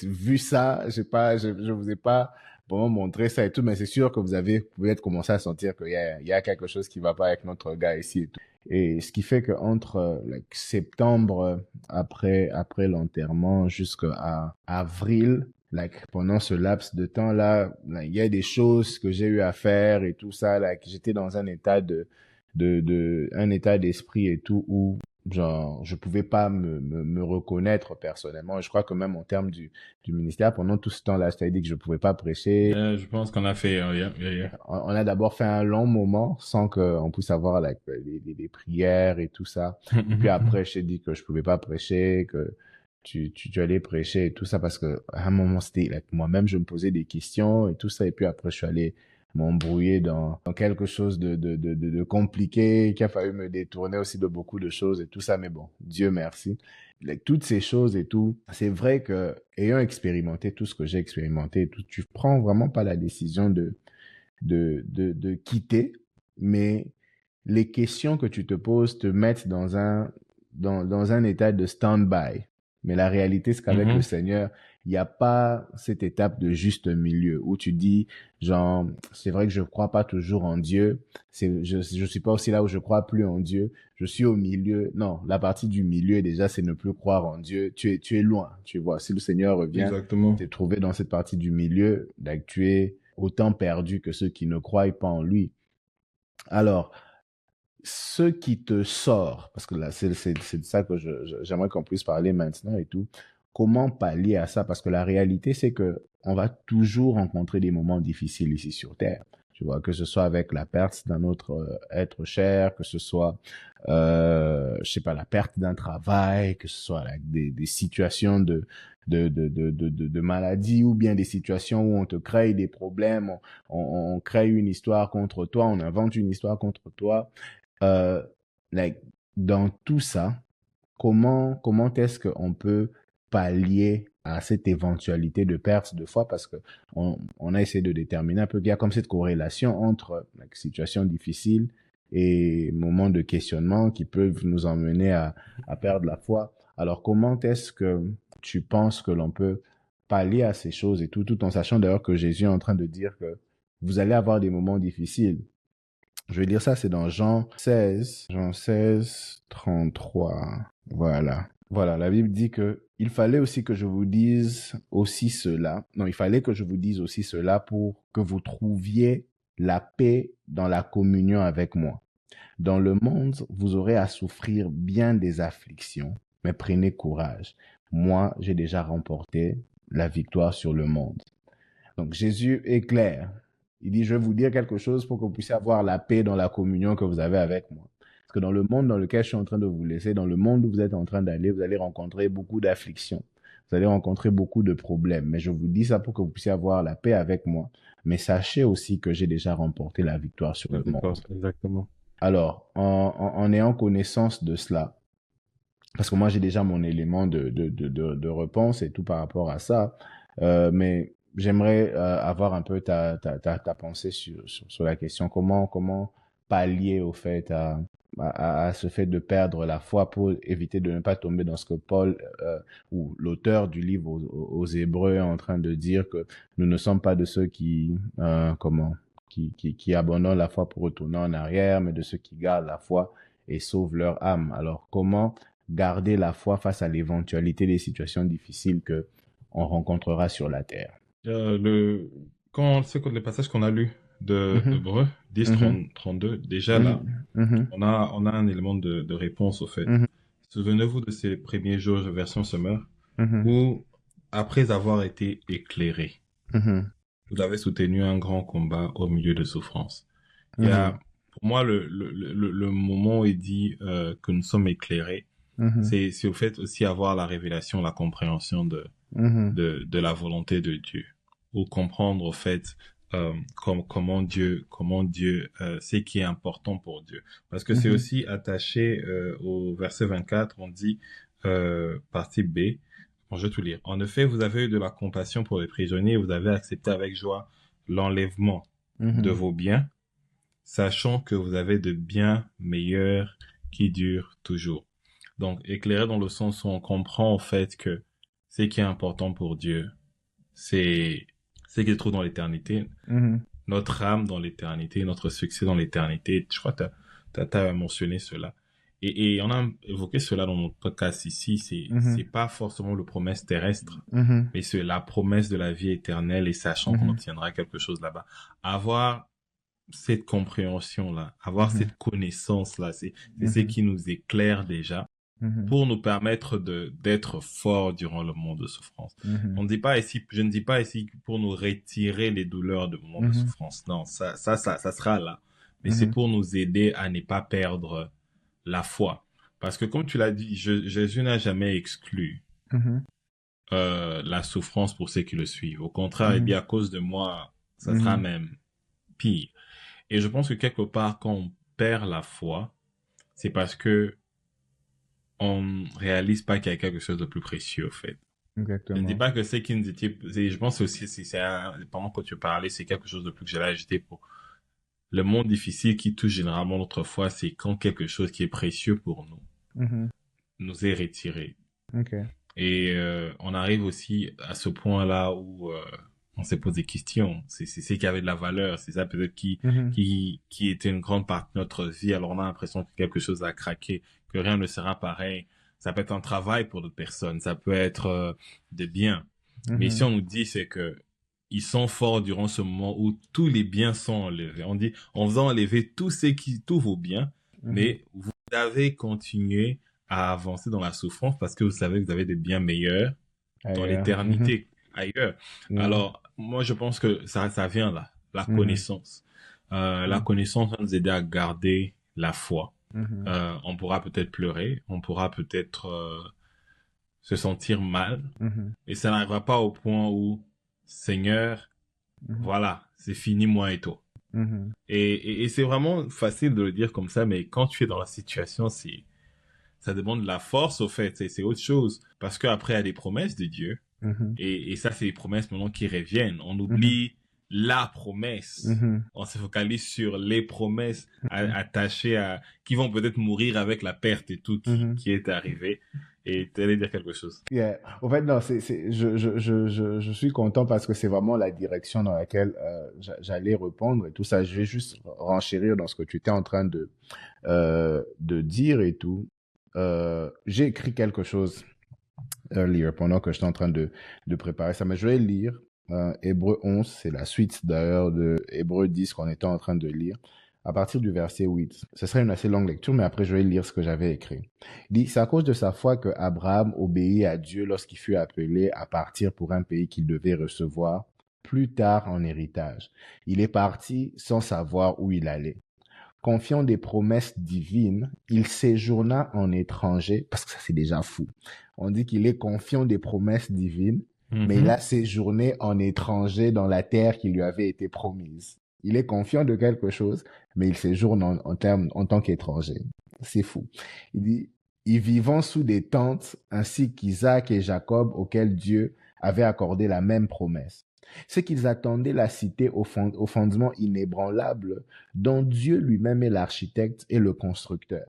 vu ça, je vous ai pas vraiment montré ça et tout, mais c'est sûr que vous avez peut-être commencé à sentir il y a quelque chose qui va pas avec notre gars ici et tout. Et ce qui fait que entre like, septembre après l'enterrement jusqu'à avril, like, pendant ce laps de temps-là, like, il y a des choses que j'ai eu à faire et tout ça, like, j'étais dans un état un état d'esprit et tout où, genre, je pouvais pas me reconnaître personnellement. Et je crois que même en termes du ministère, pendant tout ce temps-là, c'est-à-dire que je pouvais pas prêcher. Je pense qu'on a fait, yeah, yeah, yeah. On a d'abord fait un long moment sans qu'on puisse avoir like, les prières et tout ça. Et puis après, je t'ai dit que je pouvais pas prêcher, que tu allais prêcher et tout ça parce que à un moment, c'était like, moi-même, je me posais des questions et tout ça. Et puis après, je suis allé m'embrouiller dans quelque chose de compliqué qui a fallu me détourner aussi de beaucoup de choses et tout ça. Mais bon, Dieu merci. Like, toutes ces choses et tout, c'est vrai que ayant expérimenté tout ce que j'ai expérimenté et tout, tu prends vraiment pas la décision de quitter, mais les questions que tu te poses te mettent dans un état de stand-by. Mais la réalité, c'est qu'avec le Mhm. Seigneur, il n'y a pas cette étape de juste milieu où tu dis, genre, c'est vrai que je ne crois pas toujours en Dieu, je suis pas aussi là où je crois plus en Dieu, je suis au milieu. Non, la partie du milieu, déjà, c'est ne plus croire en Dieu. Tu es loin, tu vois. Si le Seigneur revient, Exactement. t'es trouvé dans cette partie du milieu, donc tu es autant perdu que ceux qui ne croient pas en lui. Alors, ce qui te sort, parce que là, c'est de ça que j'aimerais qu'on puisse parler maintenant et tout, comment pallier à ça? Parce que la réalité, c'est que on va toujours rencontrer des moments difficiles ici sur Terre. Tu vois, que ce soit avec la perte d'un autre être cher, que ce soit, je sais pas, la perte d'un travail, que ce soit like, des situations de maladie ou bien des situations où on te crée des problèmes, on crée une histoire contre toi, on invente une histoire contre toi. Euh, like, dans tout ça, comment est-ce qu'on peut pallier à cette éventualité de perte de foi parce que on a essayé de déterminer un peu qu'il y a comme cette corrélation entre like, situation difficile et moments de questionnement qui peuvent nous emmener à perdre la foi. Alors, comment est-ce que tu penses que l'on peut pallier à ces choses et tout, tout en sachant d'ailleurs que Jésus est en train de dire que vous allez avoir des moments difficiles. Je vais lire ça, c'est dans Jean 16, 33. Voilà. Voilà, la Bible dit que il fallait aussi que je vous dise aussi cela. Non, il fallait que je vous dise aussi cela pour que vous trouviez la paix dans la communion avec moi. Dans le monde, vous aurez à souffrir bien des afflictions, mais prenez courage. Moi, j'ai déjà remporté la victoire sur le monde. Donc Jésus est clair. Il dit, je vais vous dire quelque chose pour que vous puissiez avoir la paix dans la communion que vous avez avec moi. Parce que dans le monde dans lequel je suis en train de vous laisser, dans le monde où vous êtes en train d'aller, vous allez rencontrer beaucoup d'afflictions. Vous allez rencontrer beaucoup de problèmes. Mais je vous dis ça pour que vous puissiez avoir la paix avec moi. Mais sachez aussi que j'ai déjà remporté la victoire sur le monde. D'accord, exactement. Alors, en ayant connaissance de cela, parce que moi j'ai déjà mon élément de réponse et tout par rapport à ça, mais j'aimerais avoir un peu ta pensée sur la question. Comment pallier au fait à ce fait de perdre la foi pour éviter de ne pas tomber dans ce que Paul ou l'auteur du livre aux Hébreux est en train de dire que nous ne sommes pas de ceux qui abandonnent la foi pour retourner en arrière, mais de ceux qui gardent la foi et sauvent leur âme. Alors, comment garder la foi face à l'éventualité des situations difficiles que on rencontrera sur la terre? Le, quand, c'est quoi les passages qu'on a lus? de Mhm. Hébreux 10, Mhm. 32, déjà là, Mhm. Mhm. on a un élément de réponse au fait. Mhm. Souvenez-vous de ces premiers jours, version Summer, Mhm. où, après avoir été éclairé, Mhm. vous avez soutenu un grand combat au milieu de souffrances. Il y Mhm. a, pour moi, le moment où il dit que nous sommes éclairés, Mhm. c'est au fait aussi avoir la révélation, la compréhension Mhm. de la volonté de Dieu, ou comprendre au fait comment Dieu c'est qui est important pour Dieu. Parce que c'est Mhm. aussi attaché au verset 24, on dit partie B. Bon, je vais tout lire. En effet, vous avez eu de la compassion pour les prisonniers, vous avez accepté avec joie l'enlèvement de Mhm. vos biens, sachant que vous avez de biens meilleurs qui durent toujours. Donc, éclairé dans le sens où on comprend au fait que ce qui est important pour Dieu, c'est ce qui se trouve dans l'éternité, Mhm. notre âme dans l'éternité, notre succès dans l'éternité. Je crois que t'as mentionné cela. Et on a évoqué cela dans notre podcast ici. C'est Mhm. pas forcément le promesse terrestre, Mhm. mais c'est la promesse de la vie éternelle et sachant qu'on Mhm. obtiendra quelque chose là-bas. Avoir cette compréhension-là, avoir Mhm. cette connaissance-là, c'est ce Mhm. qui nous éclaire déjà Mhm. pour nous permettre d'être forts durant le moment de souffrance. Mhm. On ne dit pas ici, je ne dis pas ici pour nous retirer les douleurs de moment de Mhm. souffrance. Non, ça sera là. Mais c'est Mhm. pour nous aider à ne pas perdre la foi. Parce que comme tu l'as dit, Jésus n'a jamais exclu Mhm. la souffrance pour ceux qui le suivent. Au contraire, il dit Mhm. à cause de moi, ça sera Mhm. même pire. Et je pense que quelque part, quand on perd la foi, c'est parce que on réalise pas qu'il y a quelque chose de plus précieux, au fait. Je ne dis Exactement. pas que c'est qu'ils étaient, je pense aussi, si c'est pendant que tu parlais, c'est quelque chose de plus que j'allais ajouter pour le monde difficile qui touche généralement notre foi, c'est quand quelque chose qui est précieux pour nous, Mhm. nous est retiré. Ok. Et on arrive aussi à ce point-là où on se pose des questions. C'est ce qui avait de la valeur. C'est ça peut-être Mhm. qui était une grande partie de notre vie. Alors on a l'impression que quelque chose a craqué, que rien ne sera pareil. Ça peut être un travail pour d'autres personnes. Ça peut être des biens. Mais si Mhm. on nous dit, c'est que ils sont forts durant ce moment où tous les biens sont enlevés. On dit, en faisant enlever tous vos biens, Mhm. mais vous avez continué à avancer dans la souffrance parce que vous savez que vous avez des biens meilleurs dans Ailleurs. Mhm. l'éternité, ailleurs. Yeah. Alors, moi, je pense que ça vient là, la Mhm. connaissance. La connaissance va nous aider à garder la foi. Mhm. On pourra peut-être pleurer, on pourra peut-être se sentir mal, Mhm. et ça n'arrivera pas au point où, Seigneur, Mhm. voilà, c'est fini moi et toi. Mhm. Et c'est vraiment facile de le dire comme ça, mais quand tu es dans la situation, ça demande de la force au fait, c'est autre chose. Parce qu'après, il y a des promesses de Dieu, Mhm. et ça, c'est des promesses maintenant qui reviennent. On Mhm. oublie la promesse. Mhm. On se focalise sur les promesses Mhm. attachées à, qui vont peut-être mourir avec la perte et tout Mhm. qui est arrivé. Et tu allais dire quelque chose. Yeah. En fait, non, je suis content parce que c'est vraiment la direction dans laquelle j'allais répondre et tout ça. Je vais juste renchérir dans ce que tu étais en train de dire et tout. J'ai écrit quelque chose earlier pendant que j'étais en train de préparer ça, mais je vais lire Hébreu 11, c'est la suite d'ailleurs de Hébreu 10 qu'on était en train de lire, à partir du verset 8. Ce serait une assez longue lecture, mais après je vais lire ce que j'avais écrit. Il dit, c'est à cause de sa foi que Abraham obéit à Dieu lorsqu'il fut appelé à partir pour un pays qu'il devait recevoir plus tard en héritage. Il est parti sans savoir où il allait. Confiant des promesses divines, il séjourna en étranger, parce que ça c'est déjà fou. On dit qu'il est confiant des promesses divines, mais il Mhm. a séjourné en étranger dans la terre qui lui avait été promise. Il est confiant de quelque chose, mais il séjourne en tant qu'étranger. C'est fou. Il dit, y vivant sous des tentes, ainsi qu'Isaac et Jacob, auxquels Dieu avait accordé la même promesse. C'est qu'ils attendaient la cité au fondement inébranlable dont Dieu lui-même est l'architecte et le constructeur.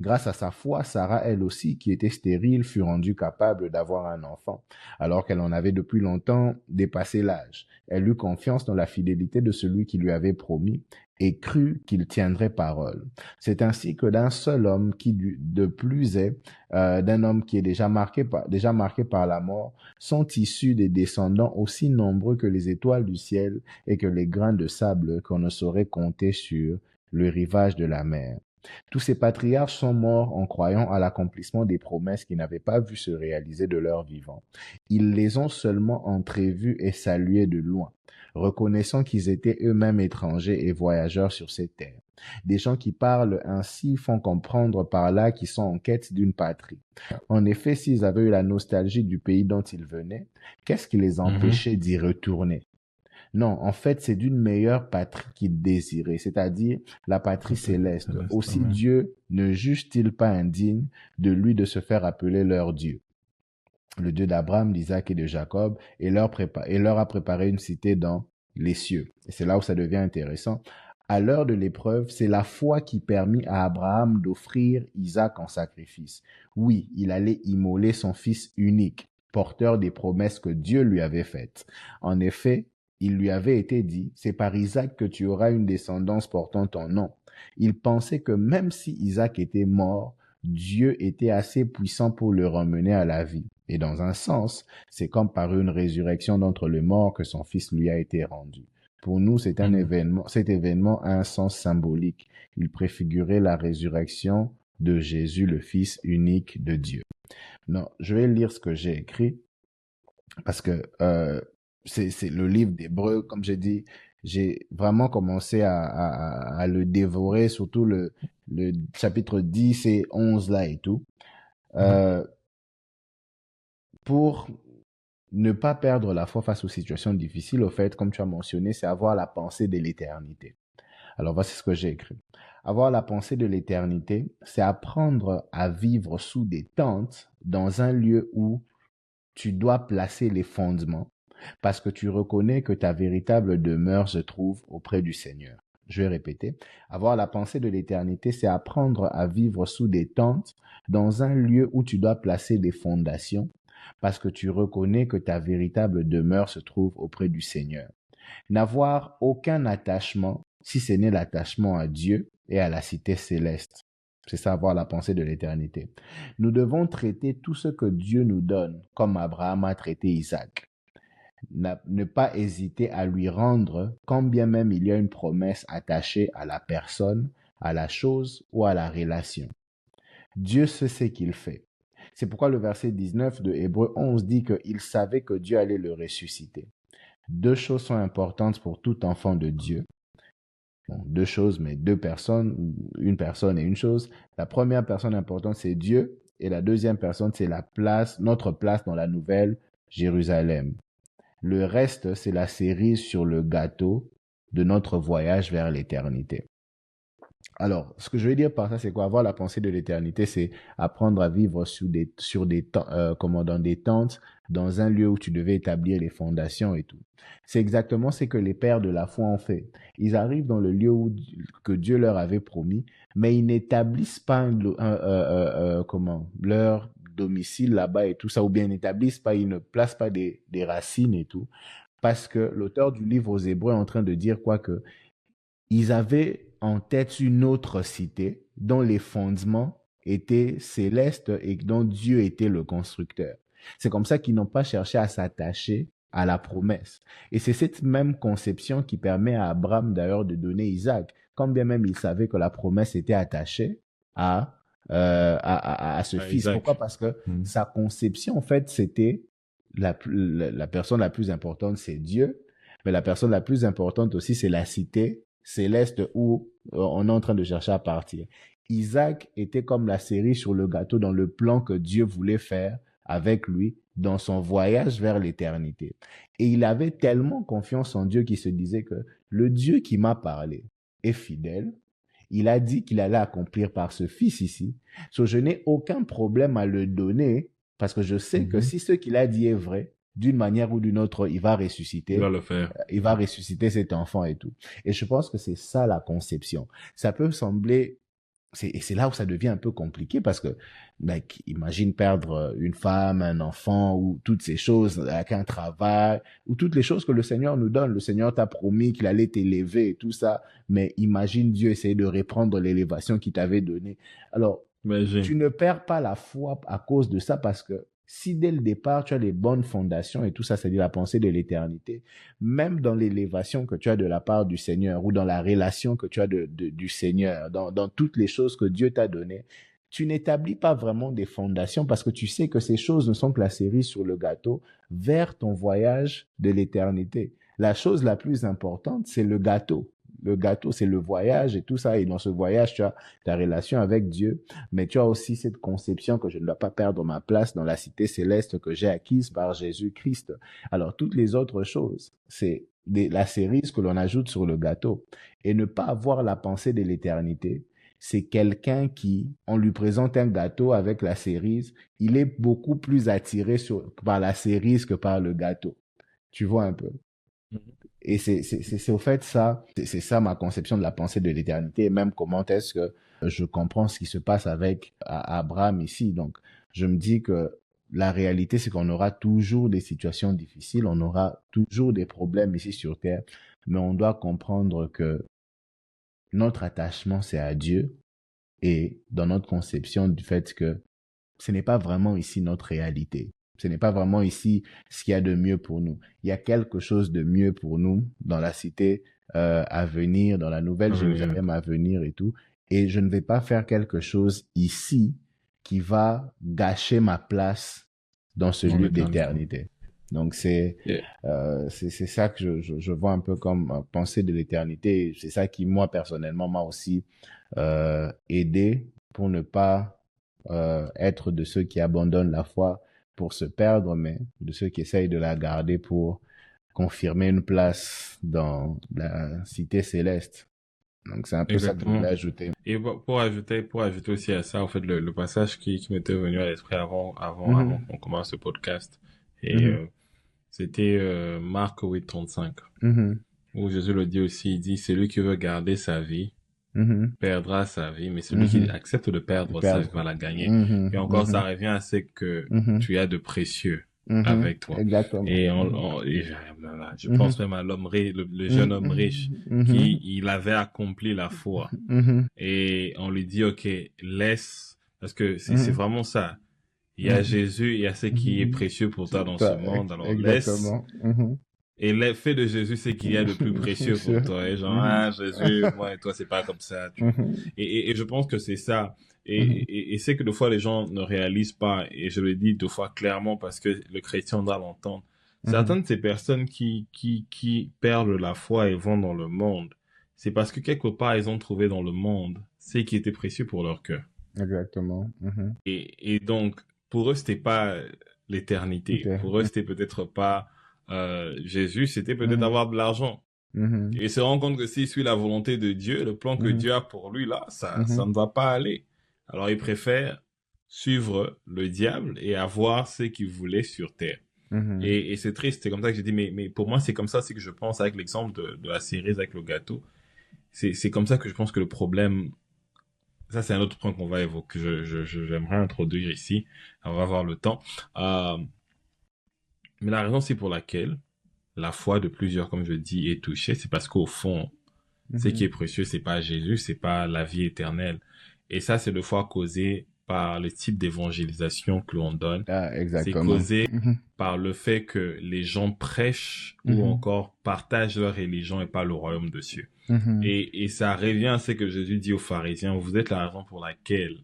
Grâce à sa foi, Sarah, elle aussi, qui était stérile, fut rendue capable d'avoir un enfant, alors qu'elle en avait depuis longtemps dépassé l'âge. Elle eut confiance dans la fidélité de celui qui lui avait promis et crut qu'il tiendrait parole. C'est ainsi que d'un seul homme qui de plus est, d'un homme qui est déjà marqué par la mort, sont issus des descendants aussi nombreux que les étoiles du ciel et que les grains de sable qu'on ne saurait compter sur le rivage de la mer. Tous ces patriarches sont morts en croyant à l'accomplissement des promesses qu'ils n'avaient pas vu se réaliser de leur vivant. Ils les ont seulement entrevus et salués de loin, reconnaissant qu'ils étaient eux-mêmes étrangers et voyageurs sur cette terre. Des gens qui parlent ainsi font comprendre par là qu'ils sont en quête d'une patrie. En effet, s'ils avaient eu la nostalgie du pays dont ils venaient, qu'est-ce qui les Mhm. empêchait d'y retourner? Non, en fait, c'est d'une meilleure patrie qu'il désirait, c'est-à-dire la patrie céleste. Aussi Amen. Dieu ne juge-t-il pas indigne de lui de se faire appeler leur Dieu, le Dieu d'Abraham, d'Isaac et de Jacob, et leur a préparé une cité dans les cieux. Et c'est là où ça devient intéressant. À l'heure de l'épreuve, c'est la foi qui permit à Abraham d'offrir Isaac en sacrifice. Oui, il allait immoler son fils unique, porteur des promesses que Dieu lui avait faites. En effet, il lui avait été dit, c'est par Isaac que tu auras une descendance portant ton nom. Il pensait que même si Isaac était mort, Dieu était assez puissant pour le ramener à la vie. Et dans un sens, c'est comme par une résurrection d'entre les morts que son fils lui a été rendu. Pour nous, Mhm. cet événement a un sens symbolique. Il préfigurait la résurrection de Jésus, le Fils unique de Dieu. Non, je vais lire ce que j'ai écrit parce que c'est le livre d'Hébreu, comme j'ai dit, j'ai vraiment commencé à le dévorer, surtout le chapitre 10 et 11 là et tout, Mhm. euh, pour ne pas perdre la foi face aux situations difficiles. Au fait, comme tu as mentionné, c'est avoir la pensée de l'éternité. Alors voici ce que j'ai écrit. Avoir la pensée de l'éternité, c'est apprendre à vivre sous des tentes dans un lieu où tu dois placer les fondements parce que tu reconnais que ta véritable demeure se trouve auprès du Seigneur. Je vais répéter. Avoir la pensée de l'éternité, c'est apprendre à vivre sous des tentes dans un lieu où tu dois placer des fondations parce que tu reconnais que ta véritable demeure se trouve auprès du Seigneur. N'avoir aucun attachement, si ce n'est l'attachement à Dieu et à la cité céleste. C'est ça, avoir la pensée de l'éternité. Nous devons traiter tout ce que Dieu nous donne, comme Abraham a traité Isaac. Ne pas hésiter à lui rendre, quand bien même il y a une promesse attachée à la personne, à la chose ou à la relation. Dieu sait ce qu'il fait. C'est pourquoi le verset 19 de Hébreu 11 dit qu'il savait que Dieu allait le ressusciter. Deux choses sont importantes pour tout enfant de Dieu. Bon, deux choses, mais deux personnes, une personne et une chose. La première personne importante, c'est Dieu, et la deuxième personne, c'est la place, notre place dans la nouvelle Jérusalem. Le reste, c'est la cerise sur le gâteau de notre voyage vers l'éternité. Alors, ce que je veux dire par ça, c'est quoi? Avoir la pensée de l'éternité, c'est apprendre à vivre dans des tentes, dans un lieu où tu devais établir les fondations et tout. C'est exactement ce que les pères de la foi ont fait. Ils arrivent dans le lieu que Dieu leur avait promis, mais ils n'établissent pas leur domicile là-bas et tout ça, ou bien ils n'établissent pas, ils ne placent pas des racines et tout, parce que l'auteur du livre aux Hébreux est en train de dire quoi que ils avaient en tête une autre cité dont les fondements étaient célestes et dont Dieu était le constructeur. C'est comme ça qu'ils n'ont pas cherché à s'attacher à la promesse. Et c'est cette même conception qui permet à Abraham d'ailleurs de donner Isaac, quand bien même il savait que la promesse était attachée à ce Ah, fils. Pourquoi? Isaac. Parce que Mhm. sa conception, en fait, c'était la personne la plus importante, c'est Dieu, mais la personne la plus importante aussi, c'est la cité céleste où on est en train de chercher à partir. Isaac était comme la cerise sur le gâteau dans le plan que Dieu voulait faire avec lui dans son voyage vers l'éternité. Et il avait tellement confiance en Dieu qu'il se disait que le Dieu qui m'a parlé est fidèle. Il a dit qu'il allait accomplir par ce fils ici. So, je n'ai aucun problème à le donner parce que je sais que Mhm. si ce qu'il a dit est vrai, d'une manière ou d'une autre, Il va le faire. il va ressusciter cet enfant et tout. Et je pense que c'est ça la conception. Ça peut sembler et c'est là où ça devient un peu compliqué parce que, like, imagine perdre une femme, un enfant ou toutes ces choses avec un travail ou toutes les choses que le Seigneur nous donne. Le Seigneur t'a promis qu'il allait t'élever et tout ça, mais imagine Dieu essayer de reprendre l'élévation qu'il t'avait donnée. Alors, Imagine. tu ne perds pas la foi à cause de ça parce que si dès le départ tu as les bonnes fondations et tout ça, c'est-à-dire la pensée de l'éternité, même dans l'élévation que tu as de la part du Seigneur ou dans la relation que tu as du Seigneur, dans toutes les choses que Dieu t'a données, tu n'établis pas vraiment des fondations parce que tu sais que ces choses ne sont que la cerise sur le gâteau vers ton voyage de l'éternité. La chose la plus importante, c'est le gâteau. Le gâteau, c'est le voyage et tout ça. Et dans ce voyage, tu as ta relation avec Dieu, mais tu as aussi cette conception que je ne dois pas perdre ma place dans la cité céleste que j'ai acquise par Jésus-Christ. Alors, toutes les autres choses, c'est la cerise que l'on ajoute sur le gâteau. Et ne pas avoir la pensée de l'éternité, c'est quelqu'un qui, on lui présente un gâteau avec la cerise, il est beaucoup plus attiré par la cerise que par le gâteau. Tu vois un peu? Et c'est au fait ça, c'est ça ma conception de la pensée de l'éternité et même comment est-ce que je comprends ce qui se passe avec Abraham ici. Donc, je me dis que la réalité, c'est qu'on aura toujours des situations difficiles, on aura toujours des problèmes ici sur Terre, mais on doit comprendre que notre attachement, c'est à Dieu et dans notre conception du fait que ce n'est pas vraiment ici notre réalité. Ce n'est pas vraiment ici ce qu'il y a de mieux pour nous. Il y a quelque chose de mieux pour nous dans la cité à venir, dans la nouvelle Jérusalem à venir et tout. Et je ne vais pas faire quelque chose ici qui va gâcher ma place dans ce lieu d'éternité. Donc c'est ça que je vois un peu comme pensée de l'éternité. C'est ça qui, moi, personnellement, m'a aussi aidé pour ne pas être de ceux qui abandonnent la foi pour se perdre, mais de ceux qui essayent de la garder pour confirmer une place dans la cité céleste. Donc c'est un peu ça que je voulais ajouter. Et pour ajouter aussi à ça, en fait, le passage qui m'était venu à l'esprit avant qu'on commence ce podcast, et c'était Marc 8:35, où Jésus le dit aussi, il dit, celui qui veut garder sa vie, perdra sa vie, mais celui qui accepte de perdre sa vie va la gagner. Et encore, ça revient à ce que tu as de précieux avec toi. Exactement. Et je pense même à l'homme riche, le jeune homme riche, qui il avait accompli la foi. Et on lui dit, ok, laisse, parce que c'est vraiment ça. Il y a Jésus, il y a ce qui est précieux pour toi dans ce monde, alors laisse. Et l'effet de Jésus, c'est qu'il y a de plus précieux pour toi. Et genre, ah, Jésus, moi et toi, c'est pas comme ça. Et je pense que c'est ça. Et c'est que des fois, les gens ne réalisent pas, et je le dis deux fois clairement parce que le chrétien doit l'entendre. Certaines de ces personnes qui perdent la foi et vont dans le monde, c'est parce que quelque part, ils ont trouvé dans le monde ce qui était précieux pour leur cœur. Exactement. Et donc, pour eux, c'était pas l'éternité. Pour eux, c'était peut-être pas Jésus, c'était peut-être avoir de l'argent. Et se rendre compte que s'il suit la volonté de Dieu, le plan que Dieu a pour lui, là, ça ne va pas aller. Alors, il préfère suivre le diable et avoir ce qu'il voulait sur terre. Et c'est triste, c'est comme ça que j'ai dit, mais pour moi, c'est comme ça, c'est que je pense avec l'exemple de la cerise avec le gâteau. C'est comme ça que je pense que le problème, ça c'est un autre point qu'on va évoquer, j'aimerais introduire ici, on va avoir le temps. Mais la raison, c'est pour laquelle la foi de plusieurs, comme je dis, est touchée, c'est parce qu'au fond, ce qui est précieux, c'est pas Jésus, c'est pas la vie éternelle. Et ça, c'est le fois causé par le type d'évangélisation que l'on donne. Ah, exactement. C'est causé par le fait que les gens prêchent ou encore partagent leur religion et pas le royaume de Dieu. Et ça revient à ce que Jésus dit aux pharisiens, vous êtes la raison pour laquelle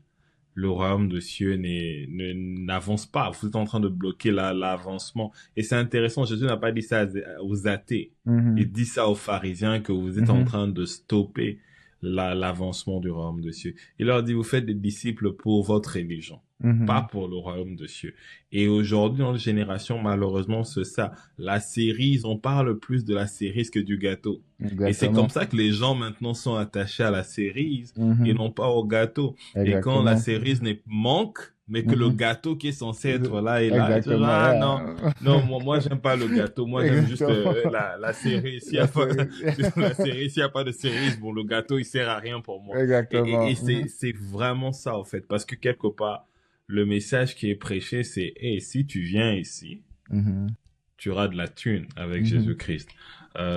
le royaume de Dieu n'avance pas. Vous êtes en train de bloquer l'avancement. Et c'est intéressant, Jésus n'a pas dit ça aux athées. Il dit ça aux pharisiens que vous êtes en train de stopper l'avancement du royaume de Dieu. Il leur dit, vous faites des disciples pour votre religion. pas Mhm. pour le royaume de cieux. Et aujourd'hui, dans notre génération, malheureusement, c'est ça. La cerise, on parle plus de la cerise que du gâteau. Et c'est comme Exactement. ça que les gens maintenant sont attachés à la cerise et Mhm. non pas au gâteau. Et quand la Exactement. cerise manque, mais que le Mhm. gâteau qui est censé être là est là, et tu dis, Exactement, ah non, yeah. non, moi j'aime pas le gâteau, moi j'aime juste Exactement. la cerise. S'il y La a pas, série. la cerise, s'il y a pas de cerise, bon, le gâteau, il sert à rien pour moi. Et Exactement. Mhm. c'est vraiment ça, en fait, parce que quelque part, le message qui est prêché, c'est, hey, si tu viens ici, Mhm. tu auras de la thune avec Mhm. Jésus-Christ.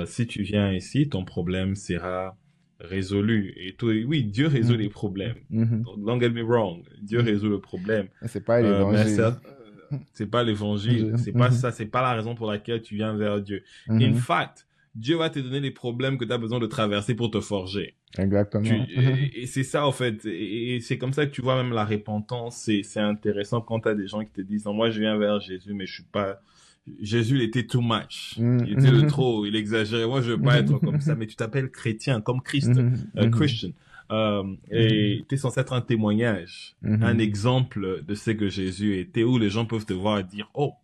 Si tu viens ici, ton problème sera résolu. Et tout, oui, Dieu résout les Mhm. problèmes. Mhm. Donc, don't get me wrong. Dieu Mhm. résout le problème. C'est pas Mais l'évangile. c'est pas l'évangile. C'est pas Mhm. ça. C'est pas la raison pour laquelle tu viens vers Dieu. In Mhm. fact, Dieu va te donner les problèmes que tu as besoin de traverser pour te forger. Exactement. Mhm. Et c'est ça, en fait. Et c'est comme ça que tu vois même la repentance. C'est intéressant quand tu as des gens qui te disent, non, moi, je viens vers Jésus, mais je suis pas, Jésus, il était too much. Il était de Mhm. trop, il exagérait. Moi, je veux pas être comme ça, Mhm. mais tu t'appelles chrétien, comme Christ, Mhm. Mhm. Christian. Mhm. Et tu es censé être un témoignage, un Mhm. exemple de ce que Jésus était, où les gens peuvent te voir et dire, oh,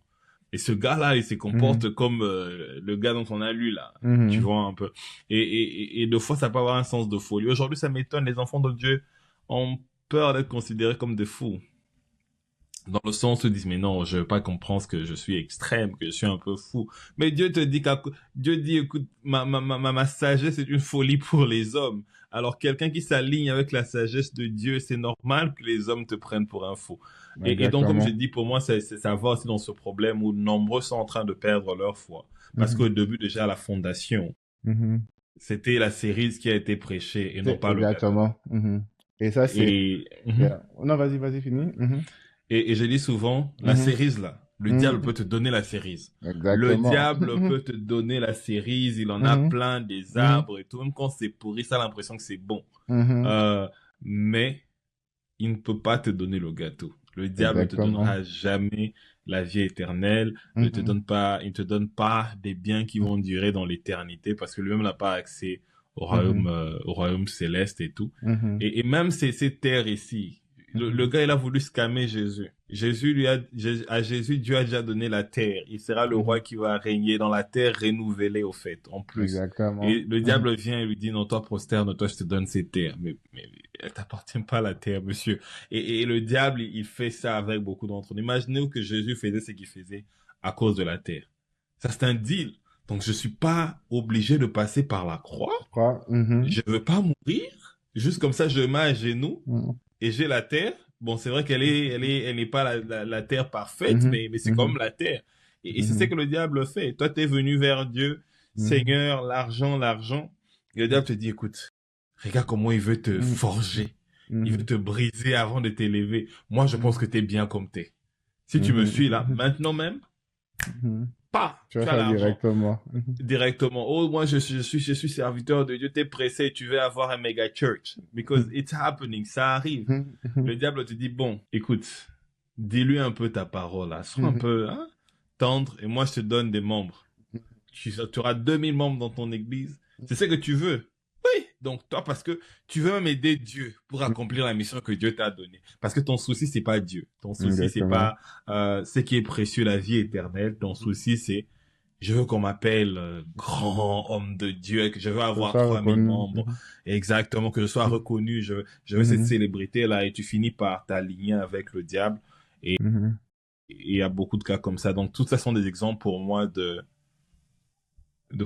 et ce gars-là, il se Mhm. comporte comme le gars dont on a lu là. Tu Mhm. vois un peu. Et de fois, ça peut avoir un sens de folie. Aujourd'hui, ça m'étonne, les enfants de Dieu ont peur d'être considérés comme des fous. Dans le sens où ils disent, mais non, je veux pas comprendre que je suis extrême, que je suis un peu fou. Mais Dieu te dit Dieu dit, écoute, ma sagesse est une folie pour les hommes. Alors, quelqu'un qui s'aligne avec la sagesse de Dieu, c'est normal que les hommes te prennent pour un fou. Et donc, comme je Exactement. dis, pour moi, ça va aussi dans ce problème où nombreux sont en train de perdre leur foi. Parce qu'au Mhm. début, déjà, à la fondation, Mhm. c'était la cerise qui a été prêchée et non pas le gâteau. Exactement. Mhm. Et ça, c'est... Et, Yeah. Non, vas-y, finis. Mhm. Et je dis souvent, la Mhm. cerise là, le diable Mhm. peut te donner la cerise. Le Exactement. diable peut te donner la cerise, il en a Mhm. plein des Mhm. arbres et tout, même quand c'est pourri, ça a l'impression que c'est bon. Mhm. Euh, mais il ne peut pas te donner le gâteau. Le diable ne te Exactement. donnera jamais la vie éternelle, Mhm. il te donne pas des biens qui vont durer dans l'éternité parce que lui-même n'a pas accès Mhm. au royaume céleste et tout. Mhm. Et même ces terres ici, le Mhm. gars, il a voulu scammer Jésus. À Jésus, Dieu a déjà donné la terre. Il sera le roi Mhm. qui va régner dans la terre renouvelée, au fait, en plus. Et Exactement. le Mhm. diable vient et lui dit, non, toi, prosterne-toi, je te donne ces terres. Mais elle t'appartient pas, la terre, monsieur. Et le diable, il fait ça avec beaucoup d'entre nous. Imaginez que Jésus faisait ce qu'il faisait à cause de la terre. Ça, c'est un deal. Donc, je suis pas obligé de passer par la croix. Quoi? Mhm. Je veux pas mourir. Juste comme ça, je mets à genoux Mhm. et j'ai la terre. Bon, c'est vrai elle n'est pas la terre parfaite, Mhm. mais c'est quand même Mhm. la terre. Et c'est ce Mhm. que le diable fait. Toi, t'es venu vers Dieu, Mhm. Seigneur, l'argent, l'argent. Et le diable te dit, écoute, regarde comment il veut te Mhm. forger. Il veut Mhm. te briser avant de t'élever. Moi, je pense Mhm. que t'es bien comme t'es. Si tu me Mhm. suis là, maintenant même, Mhm. pas, Tu vois tu as ça l'argent directement. Mhm. directement. Oh, moi, je suis serviteur de Dieu. T'es pressé, tu veux avoir un méga church. Because it's happening. Ça arrive. Mhm. Mhm. Le diable te dit, bon, écoute, dis-lui un peu ta parole, là. Sois un Mhm. peu, hein, tendre, et moi, je te donne des membres. Tu auras 2000 membres dans ton église. C'est ce que tu veux. Oui. Donc, toi, parce que tu veux même aider Dieu pour accomplir la mission que Dieu t'a donnée. Parce que ton souci, c'est pas Dieu. Ton souci, c'est Exactement. pas, ce qui est précieux, la vie éternelle. Ton souci, c'est, je veux qu'on m'appelle grand homme de Dieu, que je veux Que ce avoir soit 3000 reconnu. membres. Exactement, que je sois reconnu. Je veux cette Mhm. célébrité-là et tu finis par t'aligner avec le diable. Mhm. Et il y a beaucoup de cas comme ça. Donc, tout ça sont des exemples pour moi de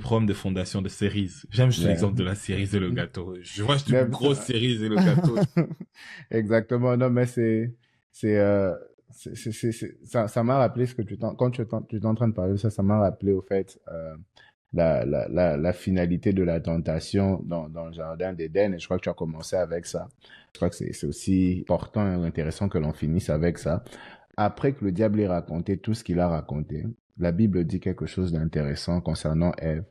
problèmes de fondation de cerises. J'aime juste Yeah. l'exemple de la cerise et le gâteau. Je vois juste Mais une grosse cerise et le gâteau. exactement. Non, mais c'est, ça m'a rappelé ce que quand tu es en train de parler de ça, ça m'a rappelé au fait, la finalité de la tentation dans le jardin d'Éden. Et je crois que tu as commencé avec ça. Je crois que c'est aussi important et intéressant que l'on finisse avec ça. Après que le diable ait raconté tout ce qu'il a raconté, la Bible dit quelque chose d'intéressant concernant Ève.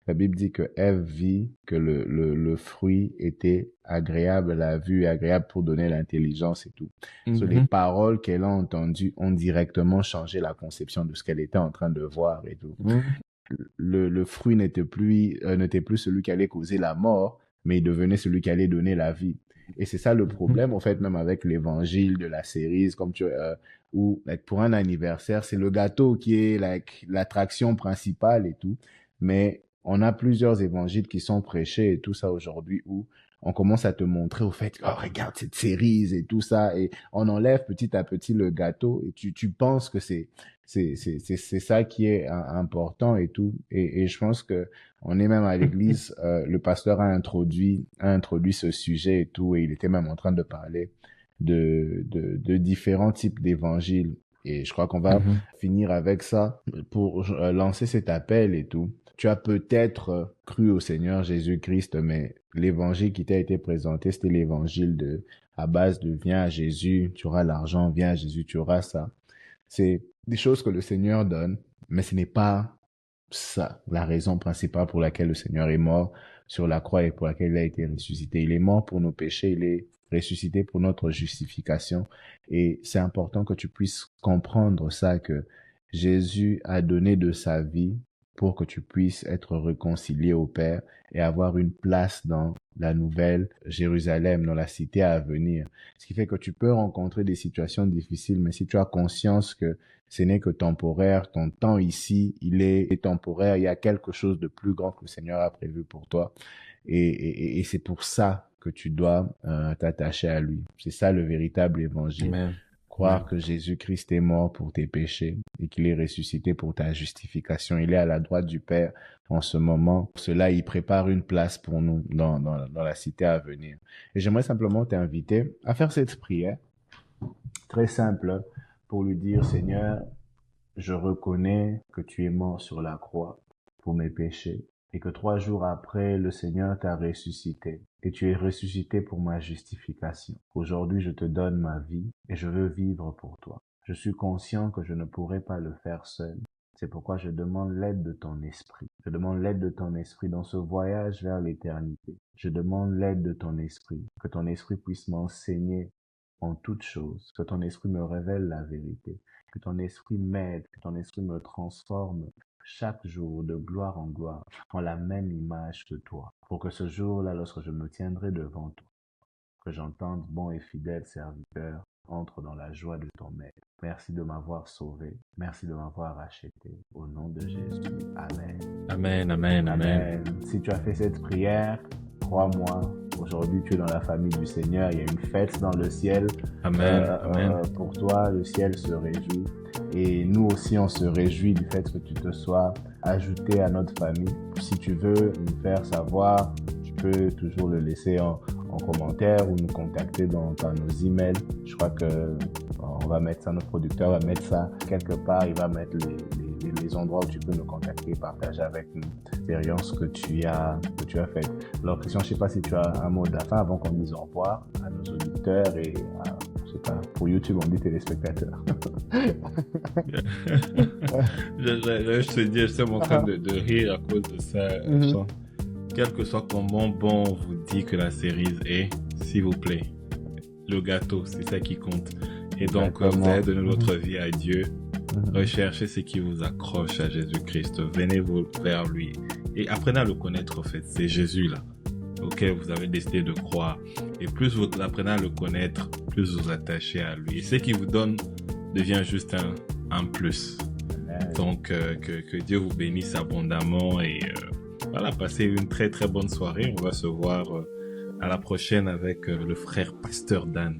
La Bible dit que Ève vit que le fruit était agréable à la vue et agréable pour donner l'intelligence et tout. So, les Mhm. paroles qu'elle a entendues ont directement changé la conception de ce qu'elle était en train de voir et tout. Mhm. Le fruit n'était plus celui qui allait causer la mort, mais il devenait celui qui allait donner la vie. Et c'est ça le Mhm. problème, en fait, même avec l'évangile de la cerise, comme où, like, pour un anniversaire, c'est le gâteau qui est, like, l'attraction principale et tout. Mais on a plusieurs évangiles qui sont prêchés et tout ça aujourd'hui où on commence à te montrer au fait, oh, regarde cette cerise et tout ça. Et on enlève petit à petit le gâteau et tu penses que c'est ça qui est important et tout. Et je pense que on est même à l'église, le pasteur a introduit ce sujet et tout, et il était même en train de parler de différents types d'évangiles. Et je crois qu'on va Mhm. finir avec ça pour lancer cet appel et tout. Tu as peut-être cru au Seigneur Jésus-Christ, mais l'évangile qui t'a été présenté, c'était l'évangile à base de viens à Jésus, tu auras l'argent, viens à Jésus, tu auras ça. C'est des choses que le Seigneur donne, mais ce n'est pas ça, la raison principale pour laquelle le Seigneur est mort sur la croix et pour laquelle il a été ressuscité. Il est mort pour nos péchés, il est ressuscité pour notre justification. Et c'est important que tu puisses comprendre ça, que Jésus a donné de sa vie pour que tu puisses être réconcilié au Père et avoir une place dans la nouvelle Jérusalem, dans la cité à venir. Ce qui fait que tu peux rencontrer des situations difficiles, mais si tu as conscience que ce n'est que temporaire, ton temps ici, il est temporaire, il y a quelque chose de plus grand que le Seigneur a prévu pour toi. Et c'est pour ça que tu dois t'attacher à lui. C'est ça le véritable évangile. Amen. Croire Amen. que Jésus-Christ est mort pour tes péchés et qu'il est ressuscité pour ta justification. Il est à la droite du Père en ce moment. Pour cela, il prépare une place pour nous dans la cité à venir. Et j'aimerais simplement t'inviter à faire cette prière très simple pour lui dire, Seigneur, je reconnais que tu es mort sur la croix pour mes péchés et que 3 jours après, le Seigneur t'a ressuscité et tu es ressuscité pour ma justification. Aujourd'hui, je te donne ma vie et je veux vivre pour toi. Je suis conscient que je ne pourrai pas le faire seul. C'est pourquoi je demande l'aide de ton esprit. Je demande l'aide de ton esprit dans ce voyage vers l'éternité. Je demande l'aide de ton esprit, que ton esprit puisse m'enseigner en toutes choses, que ton esprit me révèle la vérité, que ton esprit m'aide, que ton esprit me transforme chaque jour de gloire en gloire en la même image que toi, pour que ce jour-là, lorsque je me tiendrai devant toi, que j'entende bon et fidèle serviteur, entre dans la joie de ton maître. Merci de m'avoir sauvé, merci de m'avoir racheté. Au nom de Jésus, Amen. Amen. Amen. Amen. Amen. Si tu as fait cette prière, crois-moi, aujourd'hui tu es dans la famille du Seigneur. Il y a une fête dans le ciel Amen. Amen. pour toi. Le ciel se réjouit. Et nous aussi, on se réjouit du fait que tu te sois ajouté à notre famille. Si tu veux nous faire savoir, tu peux toujours le laisser en commentaire ou nous contacter dans nos emails. Je crois que on va mettre ça, notre producteur va mettre ça quelque part. Il va mettre les endroits où tu peux nous contacter et partager avec nous l'expérience que tu as faite. Alors, Christian, je ne sais pas si tu as un mot de la fin avant qu'on dise au revoir à nos auditeurs et à, je sais pas, pour YouTube, on dit téléspectateurs. Je te dis, je suis en train de rire à cause de ça. Mhm. Quel que soit comment bon on vous dit que la cerise est, s'il vous plaît, le gâteau, c'est ça qui compte. Et donc, vous Exactement. allez donner votre vie à Dieu. Mhm. Recherchez ce qui vous accroche à Jésus-Christ. Venez-vous vers lui. Et apprenez à le connaître, en fait. C'est Jésus-là, auquel vous avez décidé de croire. Et plus vous apprenez à le connaître, plus vous attachez à lui. Et ce qu'il vous donne devient juste un plus. Amen. Donc, que Dieu vous bénisse abondamment et voilà, passez une très très bonne soirée. On va se voir à la prochaine avec le frère Pasteur Dan.